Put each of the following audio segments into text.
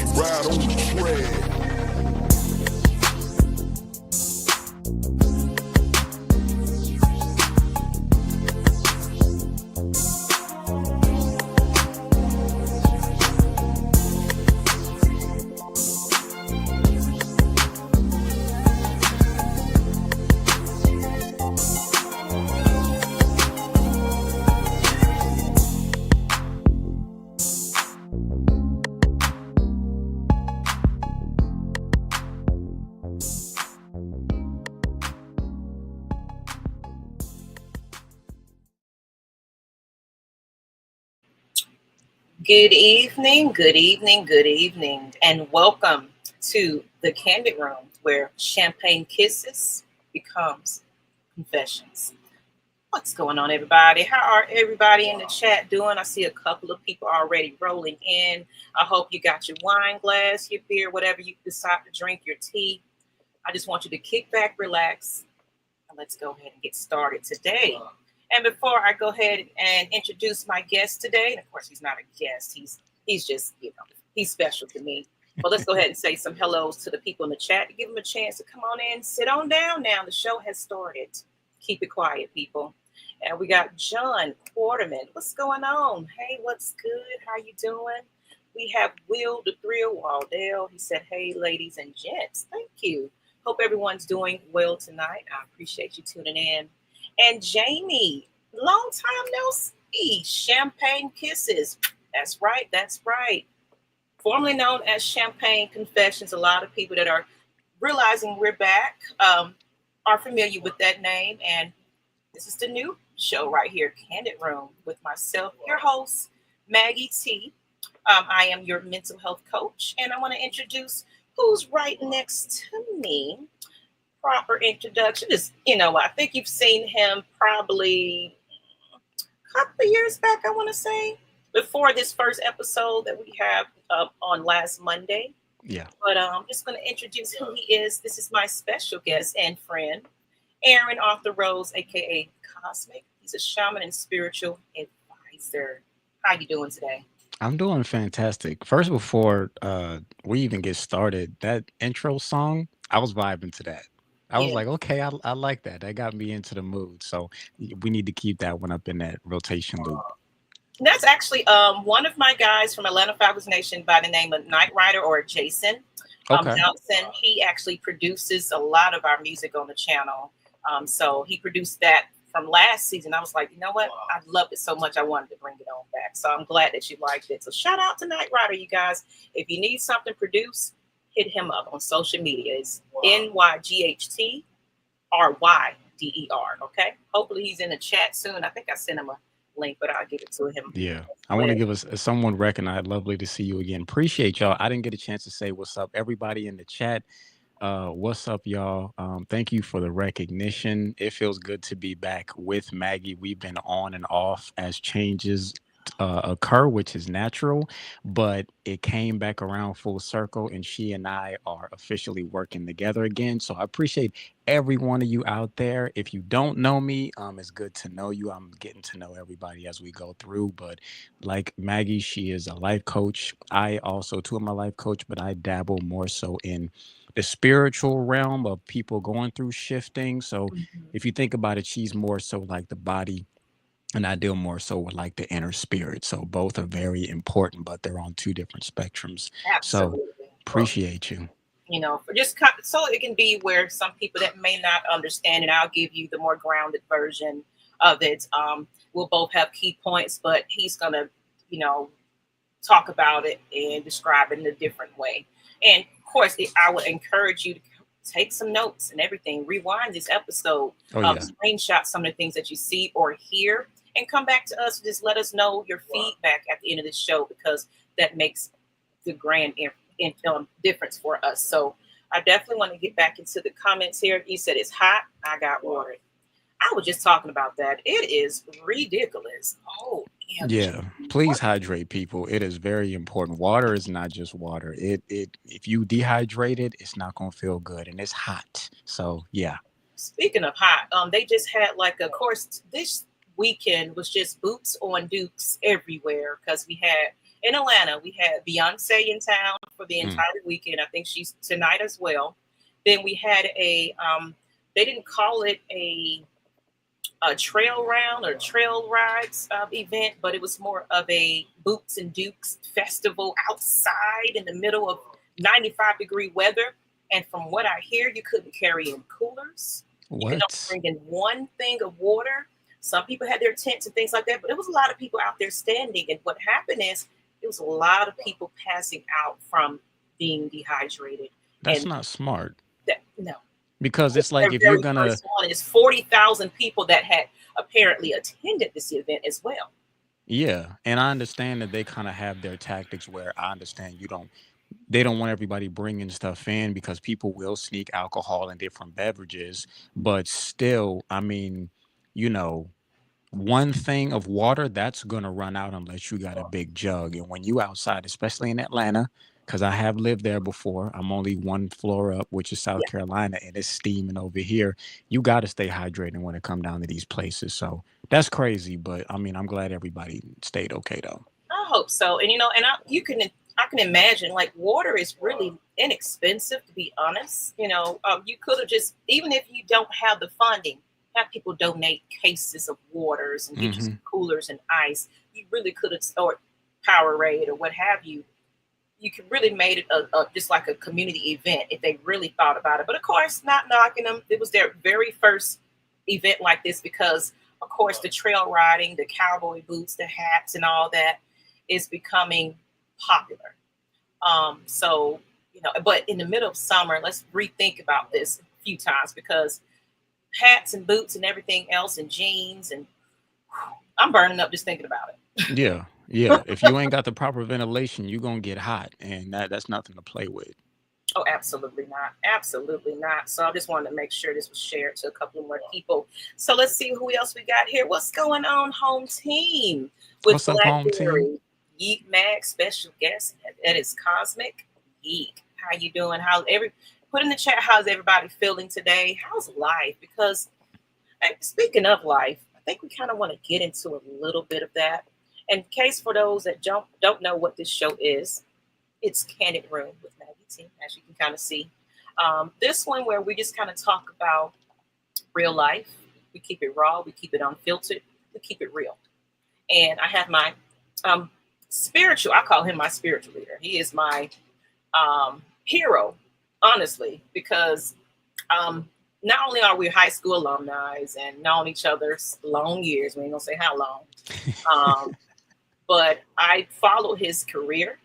night ride on the track. Good evening, good evening, good evening, and welcome to the Kandid Room, where champagne kisses becomes confessions. What's going on, everybody? How are everybody in the chat doing? I see a couple of people already rolling in. I hope you got your wine glass, your beer, whatever you decide to drink, your tea. I just want you to kick back, relax, and let's go ahead and get started today. And before I go ahead and introduce my guest today, and of course he's not a guest, he's just, he's special to me. But let's go ahead and say some hellos to the people in the chat to give them a chance to come on in, sit on down now. The show has started. Keep it quiet, people. And we got John Quarterman. What's going on? Hey, what's good? How you doing? We have Will the Thrill Waldell. He said, hey, ladies and gents. Thank you. Hope everyone's doing well tonight. I appreciate you tuning in. And Jamie, long time no see. Champagne Kisses. That's right. That's right. Formerly known as Champagne Confessions. A lot of people that are realizing we're back are familiar with that name. And this is the new show right here, Kandid Room, with myself, your host, Maggie T. I am your mental health coach. And I want to introduce who's right next to me. Proper introduction is, I think you've seen him probably a couple of years back, I want to say, before this first episode that we have on last Monday. Yeah. But I'm just going to introduce who he is. This is my special guest and friend, Aaron Arthur Rose, a.k.a. Cosmic. He's a shaman and spiritual advisor. How you doing today? I'm doing fantastic. First, before we even get started, that intro song, I was vibing to that. I was Yeah. like, okay, I like that. That got me into the mood. So we need to keep that one up in that rotation loop. And that's actually one of my guys from Atlanta Fabulous Nation by the name of Night Rider, or Jason Okay. Johnson. He actually produces a lot of our music on the channel. So he produced that from last season. I was like, you know what? I loved it so much. I wanted to bring it on back. So I'm glad that you liked it. So shout out to Night Rider, you guys. If you need something produced, hit him up on social media. It's NYGHTRYDER. Okay. Hopefully he's in the chat soon. I think I sent him a link, but I'll give it to him. Yeah. I want to give us someone recognized. Lovely to see you again. Appreciate y'all. I didn't get a chance to say what's up. Everybody in the chat. What's up, y'all? Thank you for the recognition. It feels good to be back with Maggie. We've been on and off as changes occur, which is natural, but it came back around full circle, and she and I are officially working together again. So I appreciate every one of you out there. If you don't know me, it's good to know you. I'm getting to know everybody as we go through, but like Maggie, she is a life coach. I also too am a life coach, but I dabble more so in the spiritual realm of people going through shifting. So if you think about it, she's more so like the body, and I deal more so with like the inner spirit. So both are very important, but they're on two different spectrums. So Absolutely. appreciate you. For just so it can be where some people that may not understand, and I'll give you the more grounded version of it. We'll both have key points, but he's gonna, talk about it and describe it in a different way. And of course, I would encourage you to take some notes and everything. Rewind this episode, Oh yeah. screenshot some of the things that you see or hear, and come back to us. Just let us know your feedback at the end of the show, because that makes the grand difference for us. So I definitely want to get back into the comments here. You said it's hot. I got water. I was just talking about that. It is ridiculous. Oh, Yeah, please hydrate, people. It is very important. Water is not just water. It if you dehydrate it, it's not gonna feel good, and it's hot. So yeah. Speaking of hot, they just had of course, this weekend was just boots on dukes everywhere, because we had in Atlanta. We had Beyonce in town for the Mm. entire weekend. I think she's tonight as well. Then we had they didn't call it a trail round or trail rides event, but it was more of a Boots and Dukes festival outside in the middle of 95-degree weather. And from what I hear, you couldn't carry in coolers. You could only What? bring in one thing of water. Some people had their tents and things like that, but it was a lot of people out there standing. And what happened is it was a lot of people passing out from being dehydrated. That's And not smart. no, Because it's like their if you're very gonna, first one is 40,000 people that had apparently attended this event as well. yeah, and I understand that they kind of have their tactics where I understand they don't want everybody bringing stuff in because people will sneak alcohol and different beverages, but still, I mean, you know, one thing of water that's gonna run out unless you got a big jug. And when you outside, especially in Atlanta, because I have lived there before, I'm only one floor up, which is South Yeah. Carolina, and it's steaming over here. You got to stay hydrated when it come down to these places. So that's crazy, but I mean, I'm glad everybody stayed okay though. I hope so. And I can imagine like water is really inexpensive to be honest. You could have just even if you don't have the funding, have people donate cases of waters and get you some Hmm. coolers and ice. You really could have or Powerade or what have you. You could really made it just like a community event if they really thought about it. But of course, not knocking them. It was their very first event like this because, of course, the trail riding, the cowboy boots, the hats, and all that is becoming popular. But in the middle of summer, let's rethink about this a few times because hats and boots and everything else and jeans and I'm burning up just thinking about it. Yeah, yeah. If you ain't got the proper ventilation, you gonna get hot, and that's nothing to play with. Oh, absolutely not. Absolutely not. So I just wanted to make sure this was shared to a couple more people. So let's see who else we got here. What's going on, home team? With What's up, home team? Blackberry, Yeek Mag, special guest. That is Cosmic Yeek. How you doing? Put in the chat, how's everybody feeling today? How's life? Because speaking of life, I think we kind of want to get into a little bit of that. In case for those that don't know what this show is, it's Candid Room with Maggie T, as you can kind of see. This one where we just kind of talk about real life. We keep it raw, we keep it unfiltered, we keep it real. And I have my I call him my spiritual leader. He is my hero, honestly, because not only are we high school alumni and known each other long years, we ain't gonna say how long, um, but I follow his career,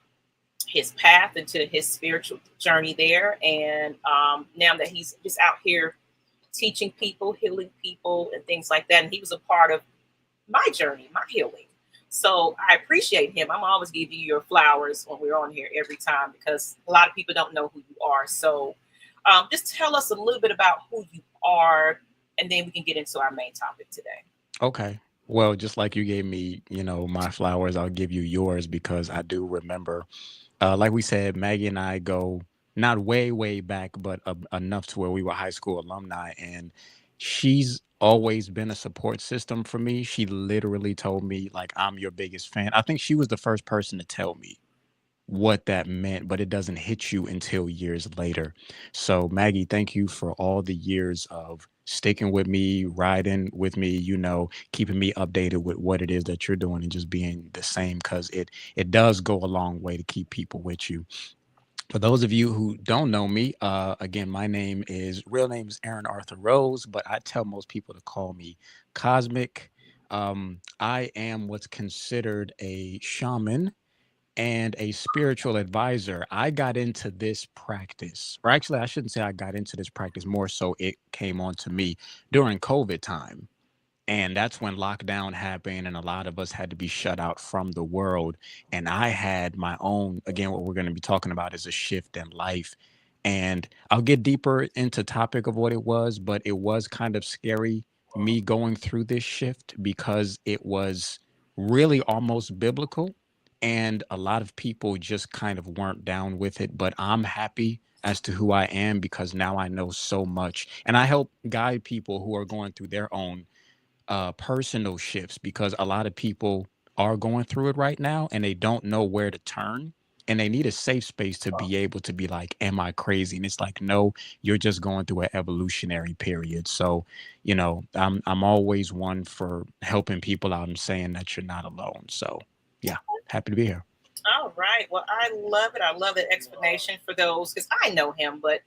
his path into his spiritual journey there. And now that he's just out here teaching people, healing people, and things like that. And he was a part of my journey, my healing. So I appreciate him. I'm always give you your flowers when we're on here every time because a lot of people don't know who you are. So just tell us a little bit about who you are, and then we can get into our main topic today. Okay. Well, just like you gave me, my flowers, I'll give you yours because I do remember, like we said, Maggie and I go not way, way back, but enough to where we were high school alumni. And she's always been a support system for me. She literally told me, like, I'm your biggest fan. I think she was the first person to tell me what that meant, but it doesn't hit you until years later. So, Maggie, thank you for all the years of sticking with me, riding with me, keeping me updated with what it is that you're doing and just being the same because it does go a long way to keep people with you. For those of you who don't know me, again, my real name is Aaron Arthur Rose, but I tell most people to call me Cosmic. I am what's considered a shaman and a spiritual advisor. I got into this practice, or actually, I shouldn't say I got into this practice, more so it came on to me during COVID time. And that's when lockdown happened, and a lot of us had to be shut out from the world. And I had my own, again, what we're going to be talking about is a shift in life. And I'll get deeper into topic of what it was, but it was kind of scary me going through this shift because it was really almost biblical. And a lot of people just kind of weren't down with it. But I'm happy as to who I am because now I know so much. And I help guide people who are going through their own personal shifts because a lot of people are going through it right now and they don't know where to turn. And they need a safe space to be able to be like, am I crazy? And it's like, no, you're just going through an evolutionary period. So, I'm always one for helping people out and saying that you're not alone. So yeah, happy to be here. All right. Well, I love it. I love the explanation for those because I know him, but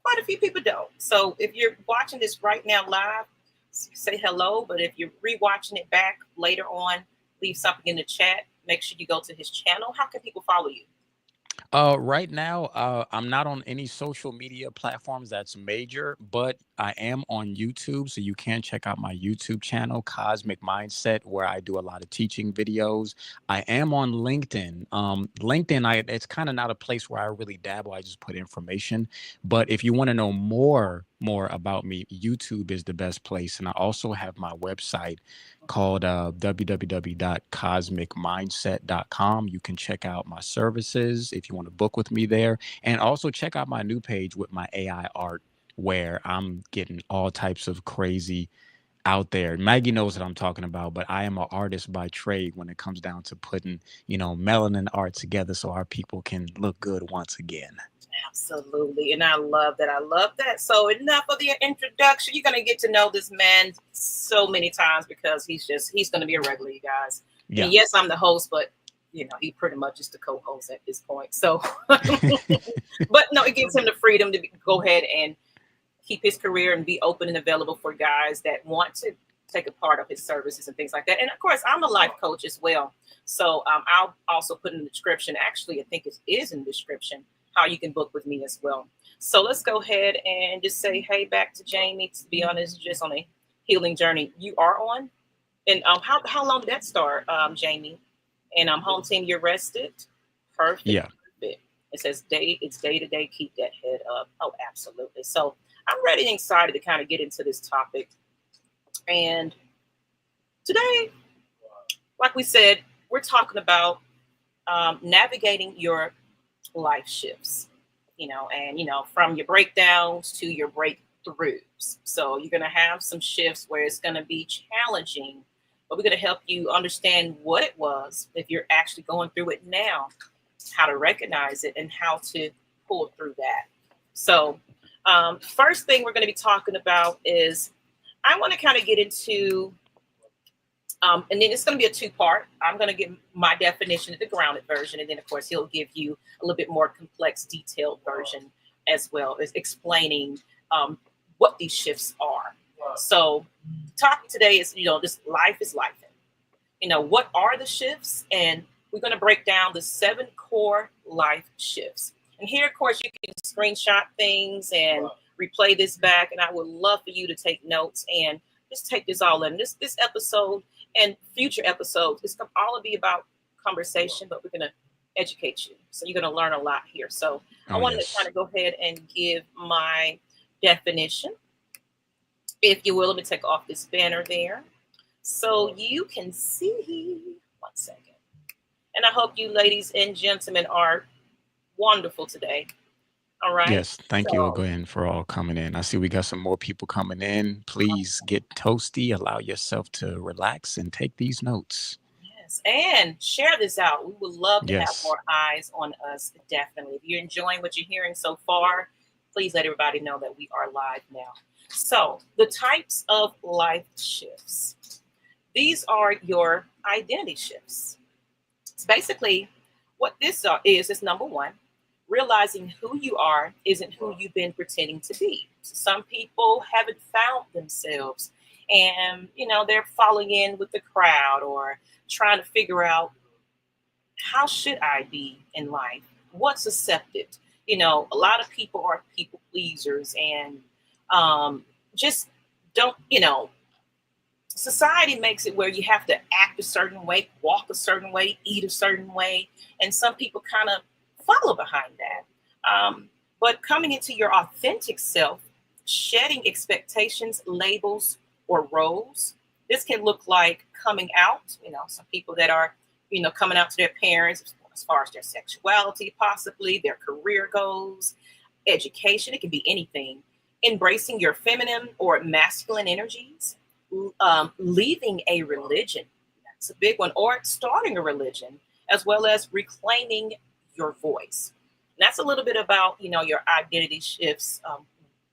quite a few people don't. So if you're watching this right now live, say hello. But if you're rewatching it back later on, leave something in the chat. Make sure you go to his channel. How can people follow you? Right now, I'm not on any social media platforms that's major, but I am on YouTube. So you can check out my YouTube channel, Cosmic Mindset, where I do a lot of teaching videos. I am on LinkedIn. LinkedIn, it's kind of not a place where I really dabble. I just put information. But if you want to know more about me, YouTube is the best place. And I also have my website called www.cosmicmindset.com. You can check out my services if you want to book with me there. And also check out my new page with my AI art, where I'm getting all types of crazy out there. Maggie knows what I'm talking about, but I am an artist by trade when it comes down to putting, melanin art together so our people can look good once again. Absolutely. And I love that. I love that. So enough of the introduction. You're going to get to know this man so many times because he's going to be a regular, you guys. I mean, yes, I'm the host, but he pretty much is the co-host at this point. So, but no, it gives him the freedom to go ahead and keep his career and be open and available for guys that want to take a part of his services and things like that. And of course, I'm a life coach as well. So I'll also put in the description. Actually, I think it is in the description how you can book with me as well. So let's go ahead and just say, hey, back to Jamie. To be honest, just on a healing journey you are on. And how long did that start, Jamie? And home team, you're rested. Perfect. Yeah. Perfect. It says it's day to day. Keep that head up. Oh, absolutely. So I'm ready and excited to kind of get into this topic. And today, like we said, we're talking about navigating your life shifts, and from your breakdowns to your breakthroughs. So you're going to have some shifts where it's going to be challenging, but we're going to help you understand what it was if you're actually going through it now, how to recognize it and how to pull through that. So first thing we're going to be talking about is I want to kind of get into and then it's going to be a two-part. I'm going to give my definition of the grounded version, and then, of course, he'll give you a little bit more complex, detailed version as well as explaining what these shifts are. So the topic today is, this life is life. What are the shifts? And we're going to break down the 7 core life shifts. And here, of course, you can screenshot things and replay this back, and I would love for you to take notes and just take this all in. This episode and future episodes, it's going to all be about conversation, but we're going to educate you. So you're going to learn a lot here. So I wanted to kind of go ahead and give my definition. If you will, let me take off this banner there so you can see. 1 second. And I hope you ladies and gentlemen are wonderful today. All right. Yes, thank you again for all coming in. I see we got some more people coming in. Please get toasty, allow yourself to relax and take these notes. Yes, and share this out. We would love to have Yes. more eyes on us, definitely. If you're enjoying what you're hearing so far, please let everybody know that we are live now. So the types of life shifts. These are your identity shifts. It's basically what this is number one. Realizing who you are isn't who you've been pretending to be. So some people haven't found themselves and, they're falling in with the crowd or trying to figure out how should I be in life? What's accepted? A lot of people are people pleasers and just don't, society makes it where you have to act a certain way, walk a certain way, eat a certain way. And some people kind of follow behind that. But coming into your authentic self, shedding expectations, labels, or roles. This can look like coming out, some people that are, coming out to their parents as far as their sexuality, possibly their career goals, education. It can be anything. Embracing your feminine or masculine energies, leaving a religion. It's a big one. Or starting a religion, as well as reclaiming your voice. And that's a little bit about, your identity shifts,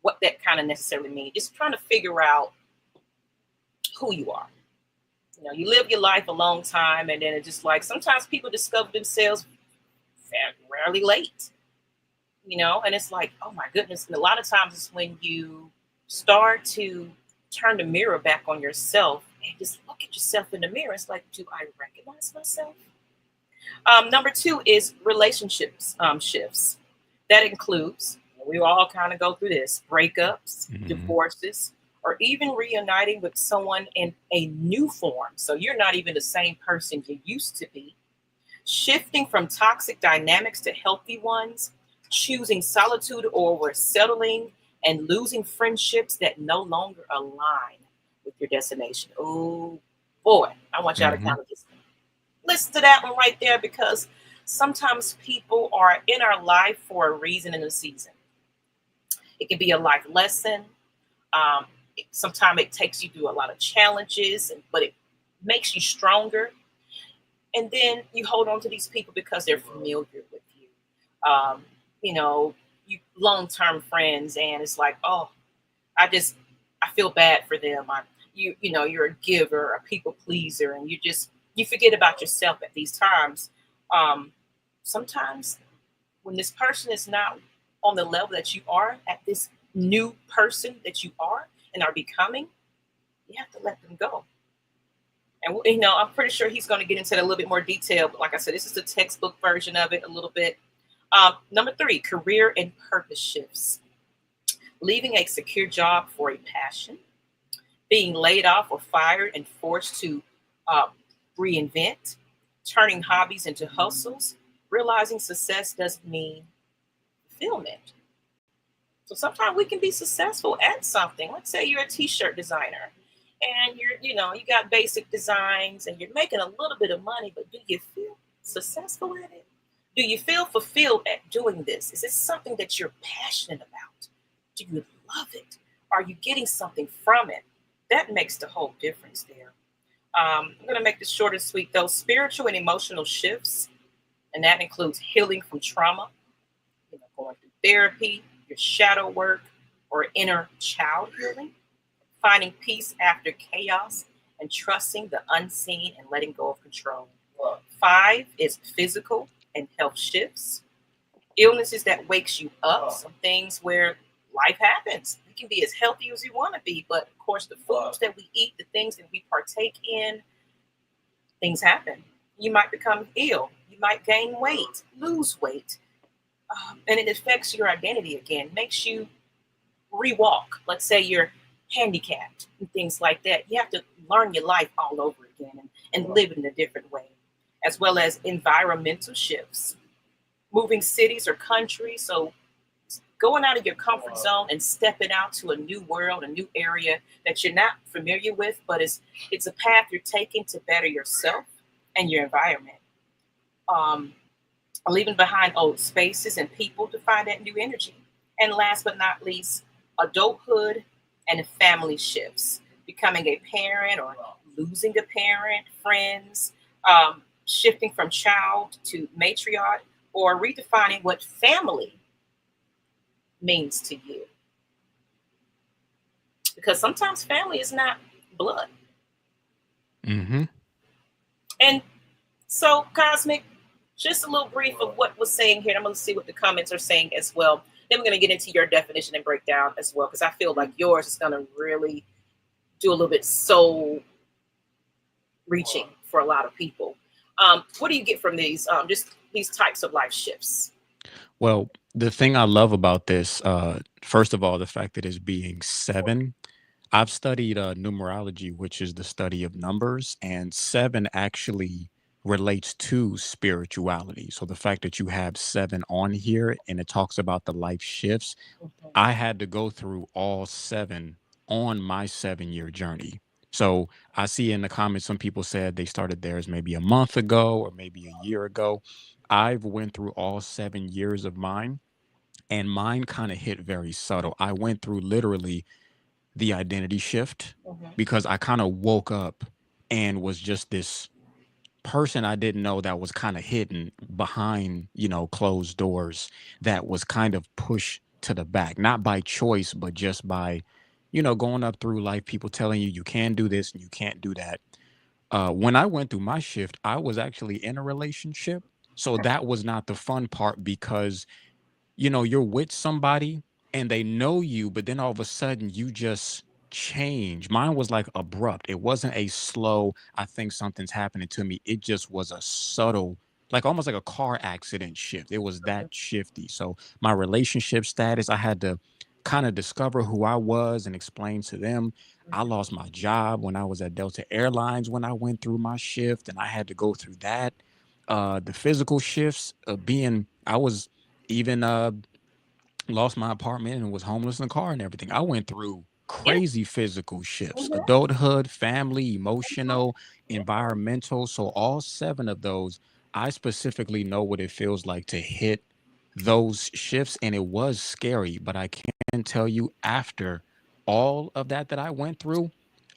what that kind of necessarily means. Just trying to figure out who you are. You live your life a long time, and then it's just like sometimes people discover themselves rarely late, and it's like, oh my goodness. And a lot of times it's when you start to turn the mirror back on yourself and just look at yourself in the mirror. It's like, do I recognize myself? Number two is relationships shifts. That includes, we all kind of go through this, breakups, Hmm. divorces, or even reuniting with someone in a new form. So you're not even the same person you used to be. Shifting from toxic dynamics to healthy ones, choosing solitude over settling, and losing friendships that no longer align with your destination. Oh boy, I want y'all to Hmm. kind of just listen to that one right there, because sometimes people are in our life for a reason and a season. It can be a life lesson. Um, Sometimes it takes you through a lot of challenges, but it makes you stronger. And then you hold on to these people because they're familiar with you. Um, you know, you long-term friends, and it's like, oh, I just I feel bad for them. You're a giver, a people pleaser, and you forget about yourself at these times. Um, Sometimes when this person is not on the level that you are at, this new person that you are and are becoming, you have to let them go. And I'm pretty sure he's going to get into that a little bit more detail. But like I said, this is the textbook version of it a little bit. Number three, career and purpose shifts. Leaving a secure job for a passion, being laid off or fired and forced to uh, reinvent, turning hobbies into hustles, realizing success doesn't mean fulfillment. So sometimes we can be successful at something. Let's say you're a t-shirt designer and you got basic designs and you're making a little bit of money, but do you feel successful at it? Do you feel fulfilled at doing this? Is this something that you're passionate about? Do you love it? Are you getting something from it? That makes the whole difference there. I'm going to make this short and sweet, though. Spiritual and emotional shifts, and that includes healing from trauma, going through therapy, your shadow work, or inner child healing, finding peace after chaos, and trusting the unseen and letting go of control. Five is physical and health shifts, illnesses that wakes you up, some things where life happens. You can be as healthy as you want to be, but of course, the foods that we eat, the things that we partake in, things happen. You might become ill. You might gain weight, lose weight, and it affects your identity again, makes you rewalk. Let's say you're handicapped and things like that. You have to learn your life all over again and live in a different way, as well as environmental shifts, moving cities or countries. So going out of your comfort zone and stepping out to a new world, a new area that you're not familiar with, but it's a path you're taking to better yourself and your environment. Um, Leaving behind old spaces and people to find that new energy. And last but not least, adulthood and family shifts, becoming a parent or losing a parent, friends, shifting from child to matriarch, or redefining what family means to you. Because sometimes family is not blood. Hmm. And so, Cosmic, just a little brief of what was saying here. I'm going to see what the comments are saying as well. Then we're going to get into your definition and breakdown as well, because I feel like yours is going to really do a little bit soul reaching for a lot of people. What do you get from these? Just these types of life shifts. Well, the thing I love about this, first of all, the fact that it's being seven. I've studied numerology, which is the study of numbers, and seven actually relates to spirituality. So the fact that you have seven on here and it talks about the life shifts, Mhm. I had to go through all seven on my 7 year journey. So I see in the comments some people said they started theirs maybe a month ago or maybe a year ago. I've went through all 7 years of mine, and mine kind of hit very subtle. I went through literally the identity shift Mhm. because I kind of woke up and was just this. person I didn't know that was kind of hidden behind, closed doors, that was kind of pushed to the back, not by choice, but just by, going up through life, people telling you you can do this and you can't do that. When I went through my shift, I was actually in a relationship. So that was not the fun part because you're with somebody and they know you, but then all of a sudden you just change. Mine was like abrupt. It wasn't a slow, I think something's happening to me. It just was a subtle, like almost like a car accident shift. It was that shifty. So my relationship status, I had to kind of discover who I was and explain to them. I lost my job when I was at Delta Airlines when I went through my shift, and I had to go through that. The physical shifts of being, I was even lost my apartment and was homeless in the car and everything. I went through Yeah. crazy physical shifts, Mhm. adulthood, family, emotional, Yeah. environmental. So all seven of those, I specifically know what it feels like to hit those shifts. And it was scary, but I can tell you after all of that I went through,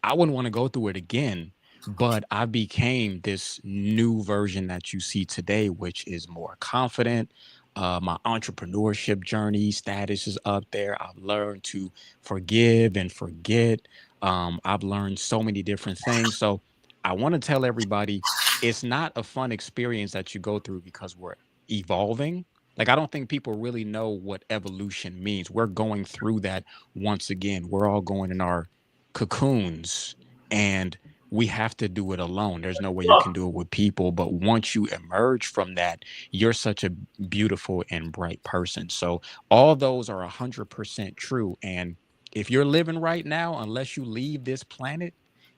I wouldn't want to go through it again. But I became this new version that you see today, which is more confident. My entrepreneurship journey status is up there. I've learned to forgive and forget. I've learned so many different things. So I want to tell everybody it's not a fun experience that you go through because we're evolving. Like, I don't think people really know what evolution means. We're going through that once again. We're all going in our cocoons and we have to do it alone. There's no way you can do it with people. But once you emerge from that, you're such a beautiful and bright person. So all those are 100% true. And if you're living right now, unless you leave this planet,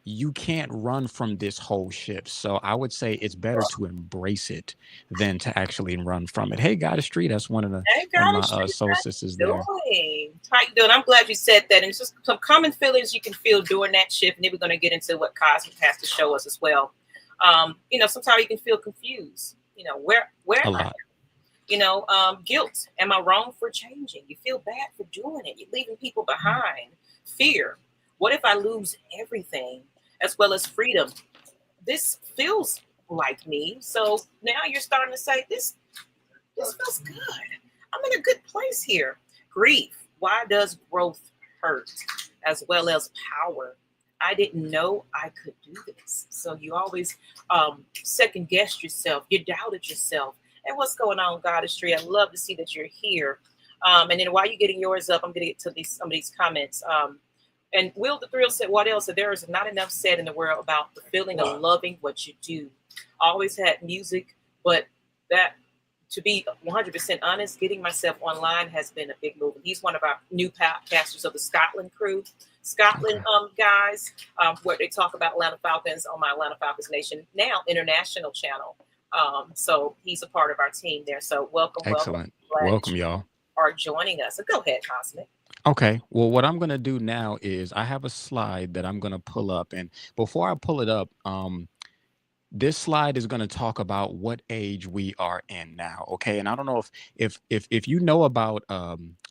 you can't run from this whole shift. So I would say it's better to embrace it than to actually run from it. Hey, God Street, that's Hey, one of girl, my Sheree, soul how sisters you there. doing? How you doing? I'm glad you said that. And it's just some common feelings you can feel during that shift. And then we're going to get into what Cosmic has to show us as well. Sometimes you can feel confused. Where A am I? lot. Guilt. Am I wrong for changing? You feel bad for doing it. You're leaving people behind. Fear. What if I lose everything? As well as freedom. This feels like me. So now you're starting to say this feels good. I'm in a good place here. Grief. Why does growth hurt? As well as power. I didn't know I could do this. So you always second guessed yourself. You doubted yourself. And what's going on, Goddess Tree? I love to see that you're here. And then while you're getting yours up, I'm going to get to some of these comments. And Will the Thrill said, what else? There is not enough said in the world about the feeling of loving what you do. I always had music, but that, to be 100% honest, getting myself online has been a big move. He's one of our new pastors of the Scotland crew. Scotland Okay. guys, where they talk about Atlanta Falcons on my Atlanta Falcons Nation now international channel. So he's a part of our team there. So welcome, welcome. Excellent. Glad that Welcome, you y'all. are joining us. So go ahead, Cosmic. Okay. Well, what I'm gonna do now is I have a slide that I'm gonna pull up, and before I pull it up, this slide is going to talk about what age we are in now. Okay, and I don't know if you know about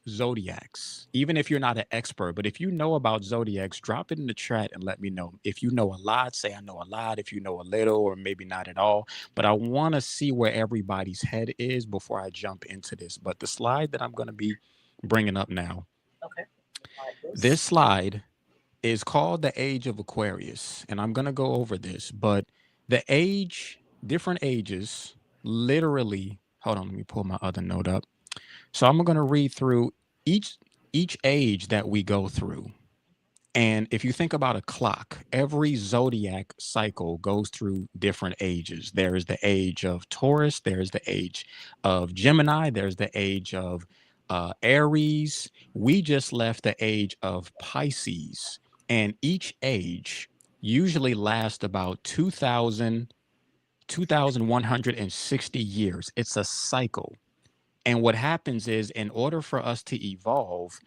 zodiacs, even if you're not an expert, but if you know about zodiacs, drop it in the chat and let me know. If you know a lot, say I know a lot. If you know a little, or maybe not at all, but I want to see where everybody's head is before I jump into this. But the slide that I'm going to be bringing up now, Okay. Like this. this slide is called the age of Aquarius. And I'm going to go over this, but the age, different ages, literally, hold on, let me pull my other note up. So I'm going to read through each each age that we go through. And if you think about a clock, every zodiac cycle goes through different ages. There is the age of Taurus, there's the age of Gemini, there's the age of Aries. We just left the age of Pisces. And each age usually lasts about 2,160 years. It's a cycle. And what happens is, in order for us to evolve,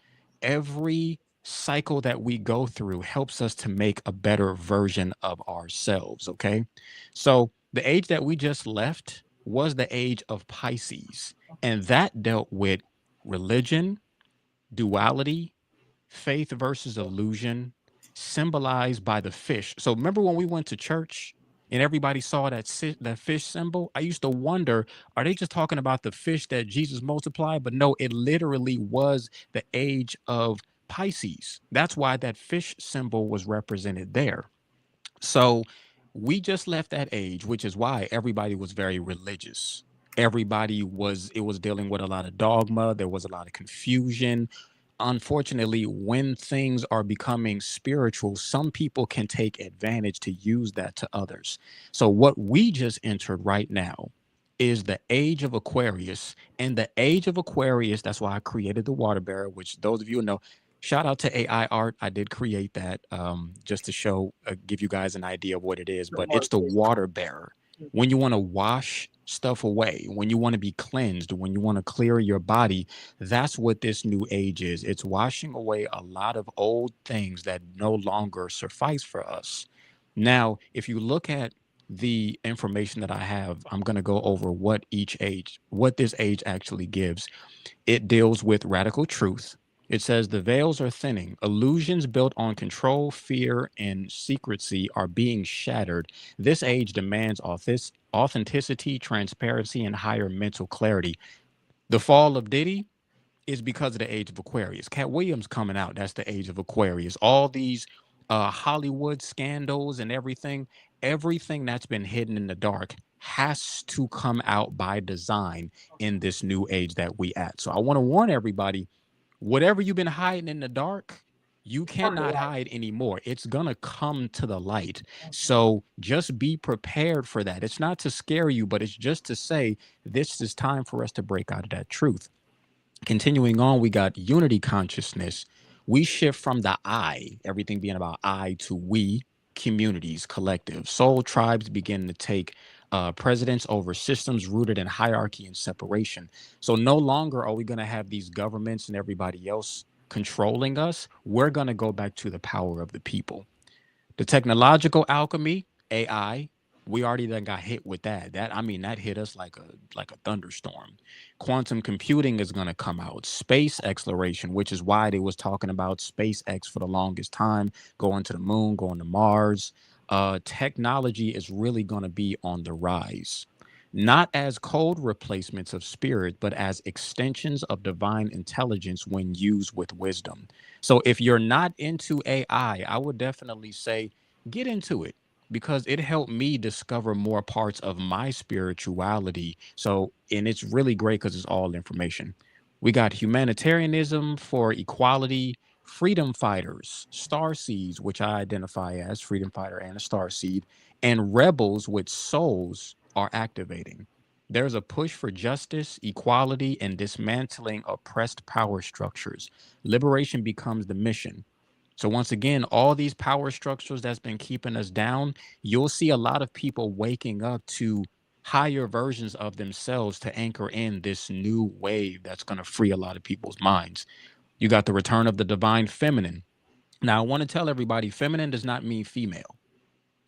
every cycle that we go through helps us to make a better version of ourselves. Okay. So the age that we just left was the age of Pisces, and that dealt with religion, duality, faith versus illusion, symbolized by the fish. So remember when we went to church? and everybody saw that fish symbol, I used to wonder, are they just talking about the fish that Jesus multiplied? But no, it literally was the age of Pisces. That's why that fish symbol was represented there. So we just left that age, which is why everybody was very religious. It was dealing with a lot of dogma. There was a lot of confusion. Unfortunately, when things are becoming spiritual, some people can take advantage to use that to others. So, what we just entered right now is the age of Aquarius. And the age of Aquarius, that's why I created the water bearer, which those of you who know, shout out to AI art. I did create that just to show, give you guys an idea of what it is, The but more it's the visual. water bearer. When you want to wash stuff away, when you want to be cleansed, when you want to clear your body, that's what this new age is. It's washing away a lot of old things that no longer suffice for us. Now, if you look at the information that I have, I'm going to go over what this age actually gives. It deals with radical truth. It says the veils are thinning. Illusions built on control, fear, and secrecy are being shattered. This age demands authenticity, transparency, and higher mental clarity. The fall of Diddy is because of the age of Aquarius. Cat Williams coming out, that's the age of Aquarius. All these Hollywood scandals and everything that's been hidden in the dark has to come out by design in this new age that we at. So I want to warn everybody, whatever you've been hiding in the dark, you Come to cannot life. hide anymore. It's going to come to the light. So just be prepared for that. It's not to scare you, but it's just to say this is time for us to break out of that truth. Continuing on, we got unity consciousness. We shift from the I, everything being about I, to we, communities, collective. Soul tribes begin to take precedence over systems rooted in hierarchy and separation. So no longer are we going to have these governments and everybody else controlling us. We're going to go back to the power of the people. The technological alchemy, AI, we already then got hit with that. That hit us like a thunderstorm. Quantum computing is going to come out. Space exploration, which is why they was talking about SpaceX for the longest time, going to the moon, going to Mars. Technology is really going to be on the rise. Not as cold replacements of spirit, but as extensions of divine intelligence when used with wisdom. So if you're not into I would definitely say get into it because it helped me discover more parts of my spirituality. So, and it's really great because it's all information. We got humanitarianism for equality, freedom fighters, star seeds, which I identify as freedom fighter and a star seed, and rebels with souls are activating. There's a push for justice, equality, and dismantling oppressed power structures. Liberation becomes the mission. So once again, all these power structures that's been keeping us down, you'll see a lot of people waking up to higher versions of themselves to anchor in this new wave that's going to free a lot of people's minds. You got the return of the divine feminine. Now, I want to tell everybody feminine does not mean female.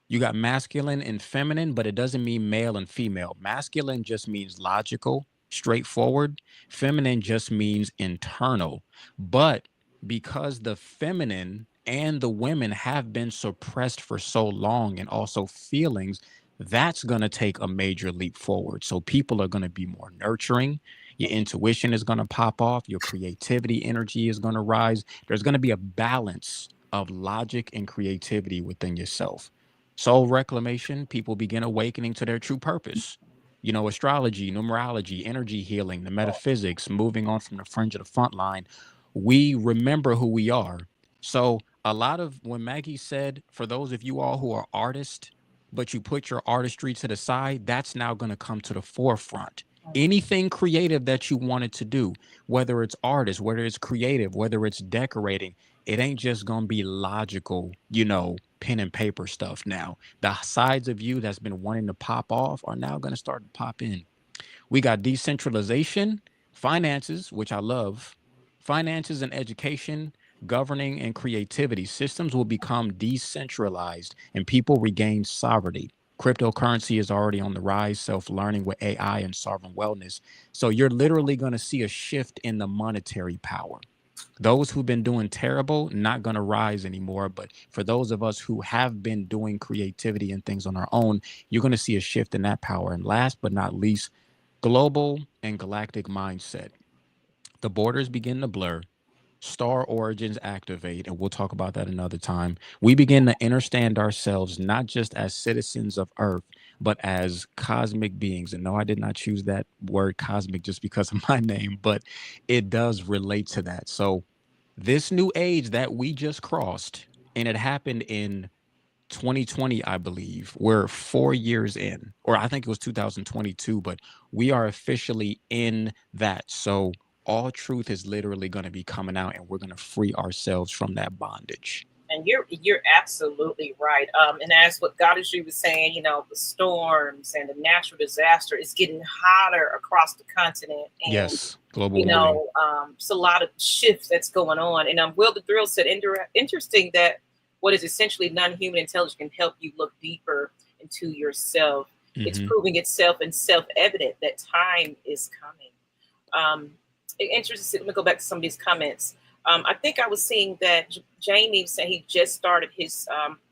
You got masculine and feminine, but it doesn't mean male and female. Masculine just means logical, straightforward. Feminine just means internal. But because the feminine and the women have been suppressed for so long and also feelings, that's going to take a major leap forward. So people are going to be more nurturing. Your intuition is going to pop off. Your creativity energy is going to rise. There's going to be a balance of logic and creativity within yourself. Soul reclamation, people begin awakening to their true purpose. You know, astrology, numerology, energy healing, the metaphysics, moving on from the fringe of the front line. We remember who we are. So, a lot of when Maggie said, for those of you all who are artists, but you put your artistry to the side, that's now going to come to the forefront. Anything creative that you wanted to do, whether it's artist, whether it's creative, whether it's decorating, it ain't just going to be logical, pen and paper stuff now. The sides of you that's been wanting to pop off are now going to start to pop in. We got decentralization, finances, which I love, finances and education, governing and creativity. Systems will become decentralized and people regain sovereignty. Cryptocurrency is already on the rise, self learning with AI and sovereign wellness. So you're literally going to see a shift in the monetary power. Those who've been doing terrible, not going to rise anymore. But for those of us who have been doing creativity and things on our own, you're going to see a shift in that power. And last but not least, global and galactic mindset. The borders begin to blur, star origins activate, and we'll talk about that another time. We begin to understand ourselves not just as citizens of Earth, but as cosmic beings. And no, I did not choose that word cosmic just because of my name, but it does relate to that. So, this new age that we just crossed, and it happened in 2020, I believe. We're 4 years in, or I think it was 2022, but we are officially in that. So all truth is literally going to be coming out, and we're going to free ourselves from that bondage. And you're absolutely right. And as what Goddess was saying, the storms and the natural disaster is getting hotter across the continent, and Yes, global warming. it's a lot of shifts that's going on. And Will the Thrill said, interesting that what is essentially non-human intelligence can help you look deeper into yourself. It's Hmm. proving itself and self-evident that time is coming. Interesting. Let me go back to some of these comments. I think I was seeing that Jamie said he just started his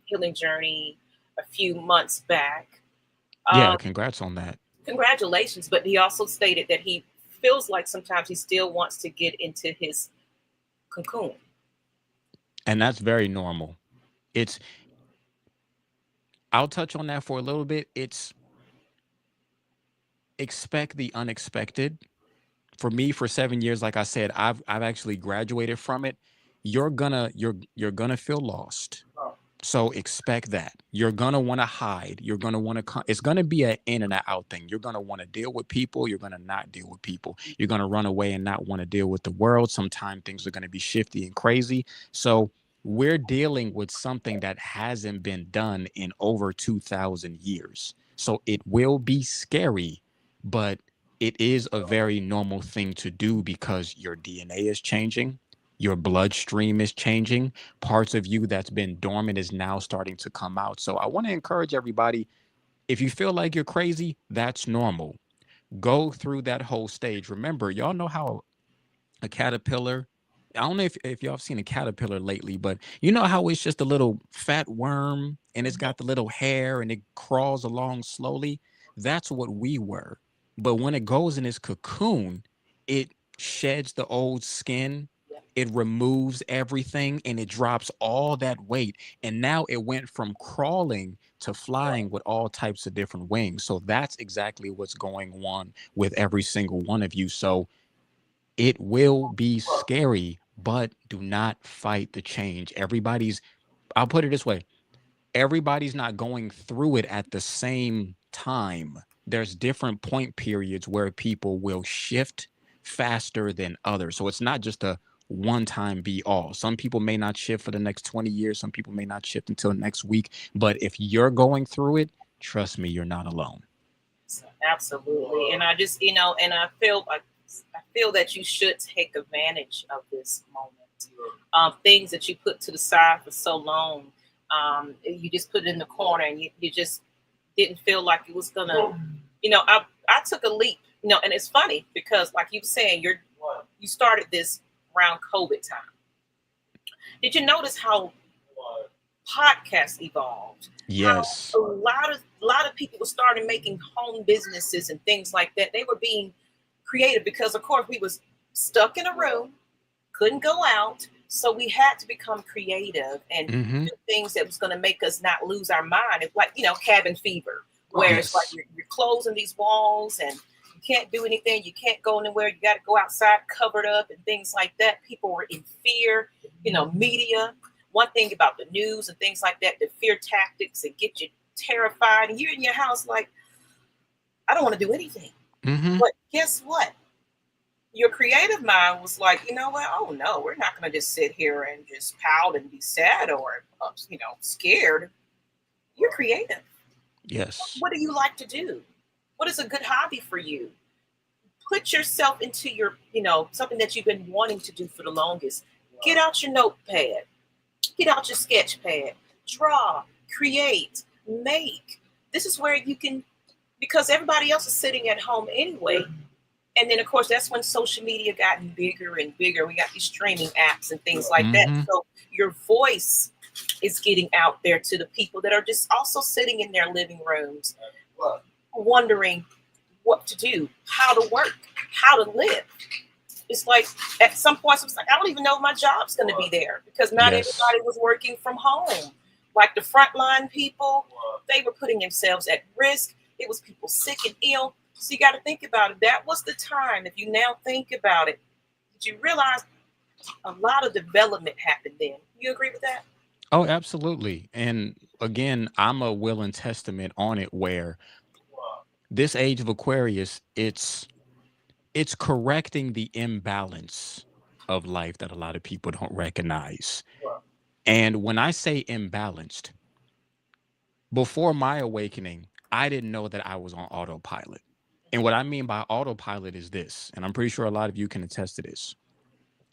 healing journey a few months back. Yeah, Um, congrats on that. Congratulations. But he also stated that he feels like sometimes he still wants to get into his cocoon. And that's very normal. It's, I'll touch on that for a little bit. It's expect the unexpected. For me, for 7 years, like I said, I've actually graduated from it. You're gonna feel lost. So expect that. You're gonna want to hide. You're gonna want to. It's gonna be an in and an out thing. You're gonna want to deal with people. You're gonna not deal with people. You're gonna run away and not want to deal with the world. Sometimes things are gonna be shifty and crazy. So we're dealing with something that hasn't been done in over 2,000 years. So it will be scary, but it is a very normal thing to do because your DNA is changing. Your bloodstream is changing. Parts of you that's been dormant is now starting to come out. So I want to encourage everybody, if you feel like you're crazy, that's normal. Go through that whole stage. Remember, y'all know how a caterpillar, I don't know if y'all have seen a caterpillar lately, but you know how it's just a little fat worm and it's got the little hair and it crawls along slowly? That's what we were. But when it goes in its cocoon, it sheds the old skin, it removes everything, and it drops all that weight. And now it went from crawling to flying with all types of different wings. So that's exactly what's going on with every single one of you. So it will be scary, but do not fight the change. I'll put it this way, everybody's not going through it at the same time. There's different point periods where people will shift faster than others. So it's not just a one time be all. Some people may not shift for the next 20 years. Some people may not shift until next week. But if you're going through it, trust me, you're not alone. Absolutely. And I just, and I feel that you should take advantage of this moment. Things that you put to the side for so long, you just put it in the corner, and you just didn't feel like it was gonna, I took a leap, and it's funny because like you were saying, you started this around COVID time. Did you notice how podcasts evolved? How Yes. a lot of people were starting making home businesses and things like that. They were being creative because, of course, we was stuck in a room, couldn't go out, so we had to become creative and Hmm. do things that was going to make us not lose our mind. It's like cabin fever, where it's like Yes. you're closing these walls and you can't do anything, you can't go anywhere, you got to go outside covered up and things like that. People were in fear, media. One thing about the news and things like that, the fear tactics that get you terrified, and you're in your house like, I don't want to do anything. Hmm. But guess what? Your creative mind was like, you know what? Oh no, we're not going to just sit here and just pout and be sad or scared. You're creative. Yes. What do you like to do? What is a good hobby for you? Put yourself into your, something that you've been wanting to do for the longest. Get out your notepad. Get out your sketch pad. Draw, create, make. This is where you can, because everybody else is sitting at home anyway, And then, of course, that's when social media gotten bigger and bigger. We got these streaming apps and things like that. Mm-hmm. So your voice is getting out there to the people that are just also sitting in their living rooms, wondering what to do, how to work, how to live. It's like at some points, it's like, I don't even know if my job's going to be there because not Yes. everybody was working from home. Like the frontline people, they were putting themselves at risk. It was people sick and ill. So you got to think about it. That was the time. If you now think about it, did you realize a lot of development happened then? You agree with that? Oh, absolutely. And again, I'm a willing testament on it where this age of Aquarius, it's correcting the imbalance of life that a lot of people don't recognize. And when I say imbalanced, before my awakening, I didn't know that I was on autopilot. And what I mean by autopilot is this, and I'm pretty sure a lot of you can attest to this.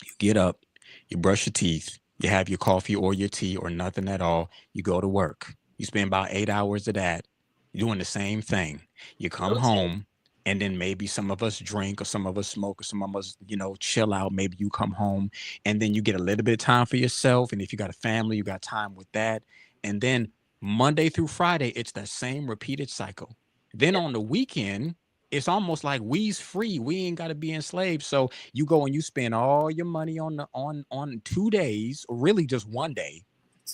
You get up, you brush your teeth, you have your coffee or your tea or nothing at all. You go to work. You spend about 8 hours of that doing the same thing. You come Routine. home, and then maybe some of us drink or some of us smoke or some of us, chill out. Maybe you come home and then you get a little bit of time for yourself. And if you got a family, you got time with that. And then Monday through Friday, it's the same repeated cycle. Then Yeah. on the weekend, it's almost like we's free. We ain't got to be enslaved. So you go and you spend all your money on 2 days, or really just one day.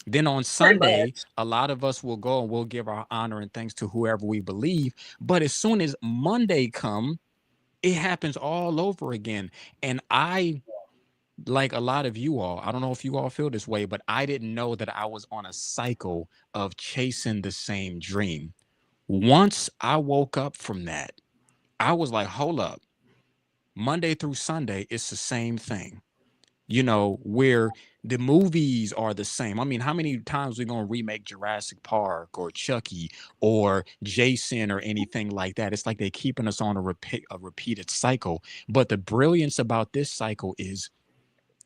Then on Pretty Sunday, much. a lot of us will go and we'll give our honor and thanks to whoever we believe. But as soon as Monday come, it happens all over again. And I, like a lot of you all, I don't know if you all feel this way, but I didn't know that I was on a cycle of chasing the same dream. Once I woke up from that, I was like, hold up. Monday through Sunday, it's the same thing. Where the movies are the same. I mean, how many times we gonna remake Jurassic Park or Chucky or Jason or anything like that? It's like they're keeping us on a repeated cycle. But the brilliance about this cycle is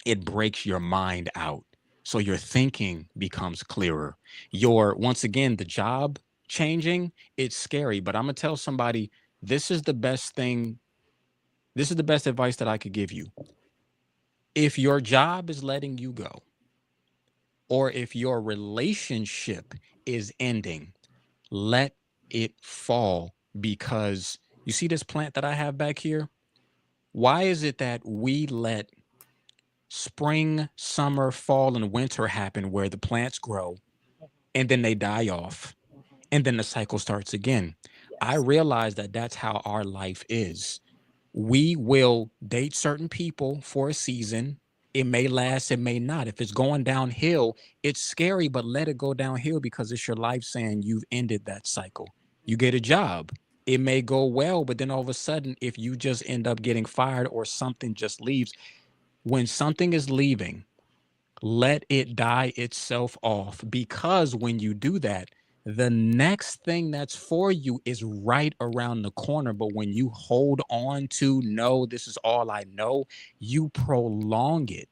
it breaks your mind out. So your thinking becomes clearer. Once again, the job changing, it's scary. But I'm gonna tell somebody this is the best thing, this is the best advice that I could give you. If your job is letting you go, or if your relationship is ending, let it fall, because you see this plant that I have back here? Why is it that we let spring, summer, fall, and winter happen where the plants grow and then they die off and then the cycle starts again? I Yes. realize that that's how our life is. We will date certain people for a season. It may last, it may not. If it's going downhill, it's scary, but let it go downhill because it's your life saying you've ended that cycle. You get a job. It may go well, but then all of a sudden, if you just end up getting fired or something just leaves, when something is leaving, let it die itself off, because when you do that, the next thing that's for you is right around the corner. But when you hold on to, no, this is all I know, you prolong it.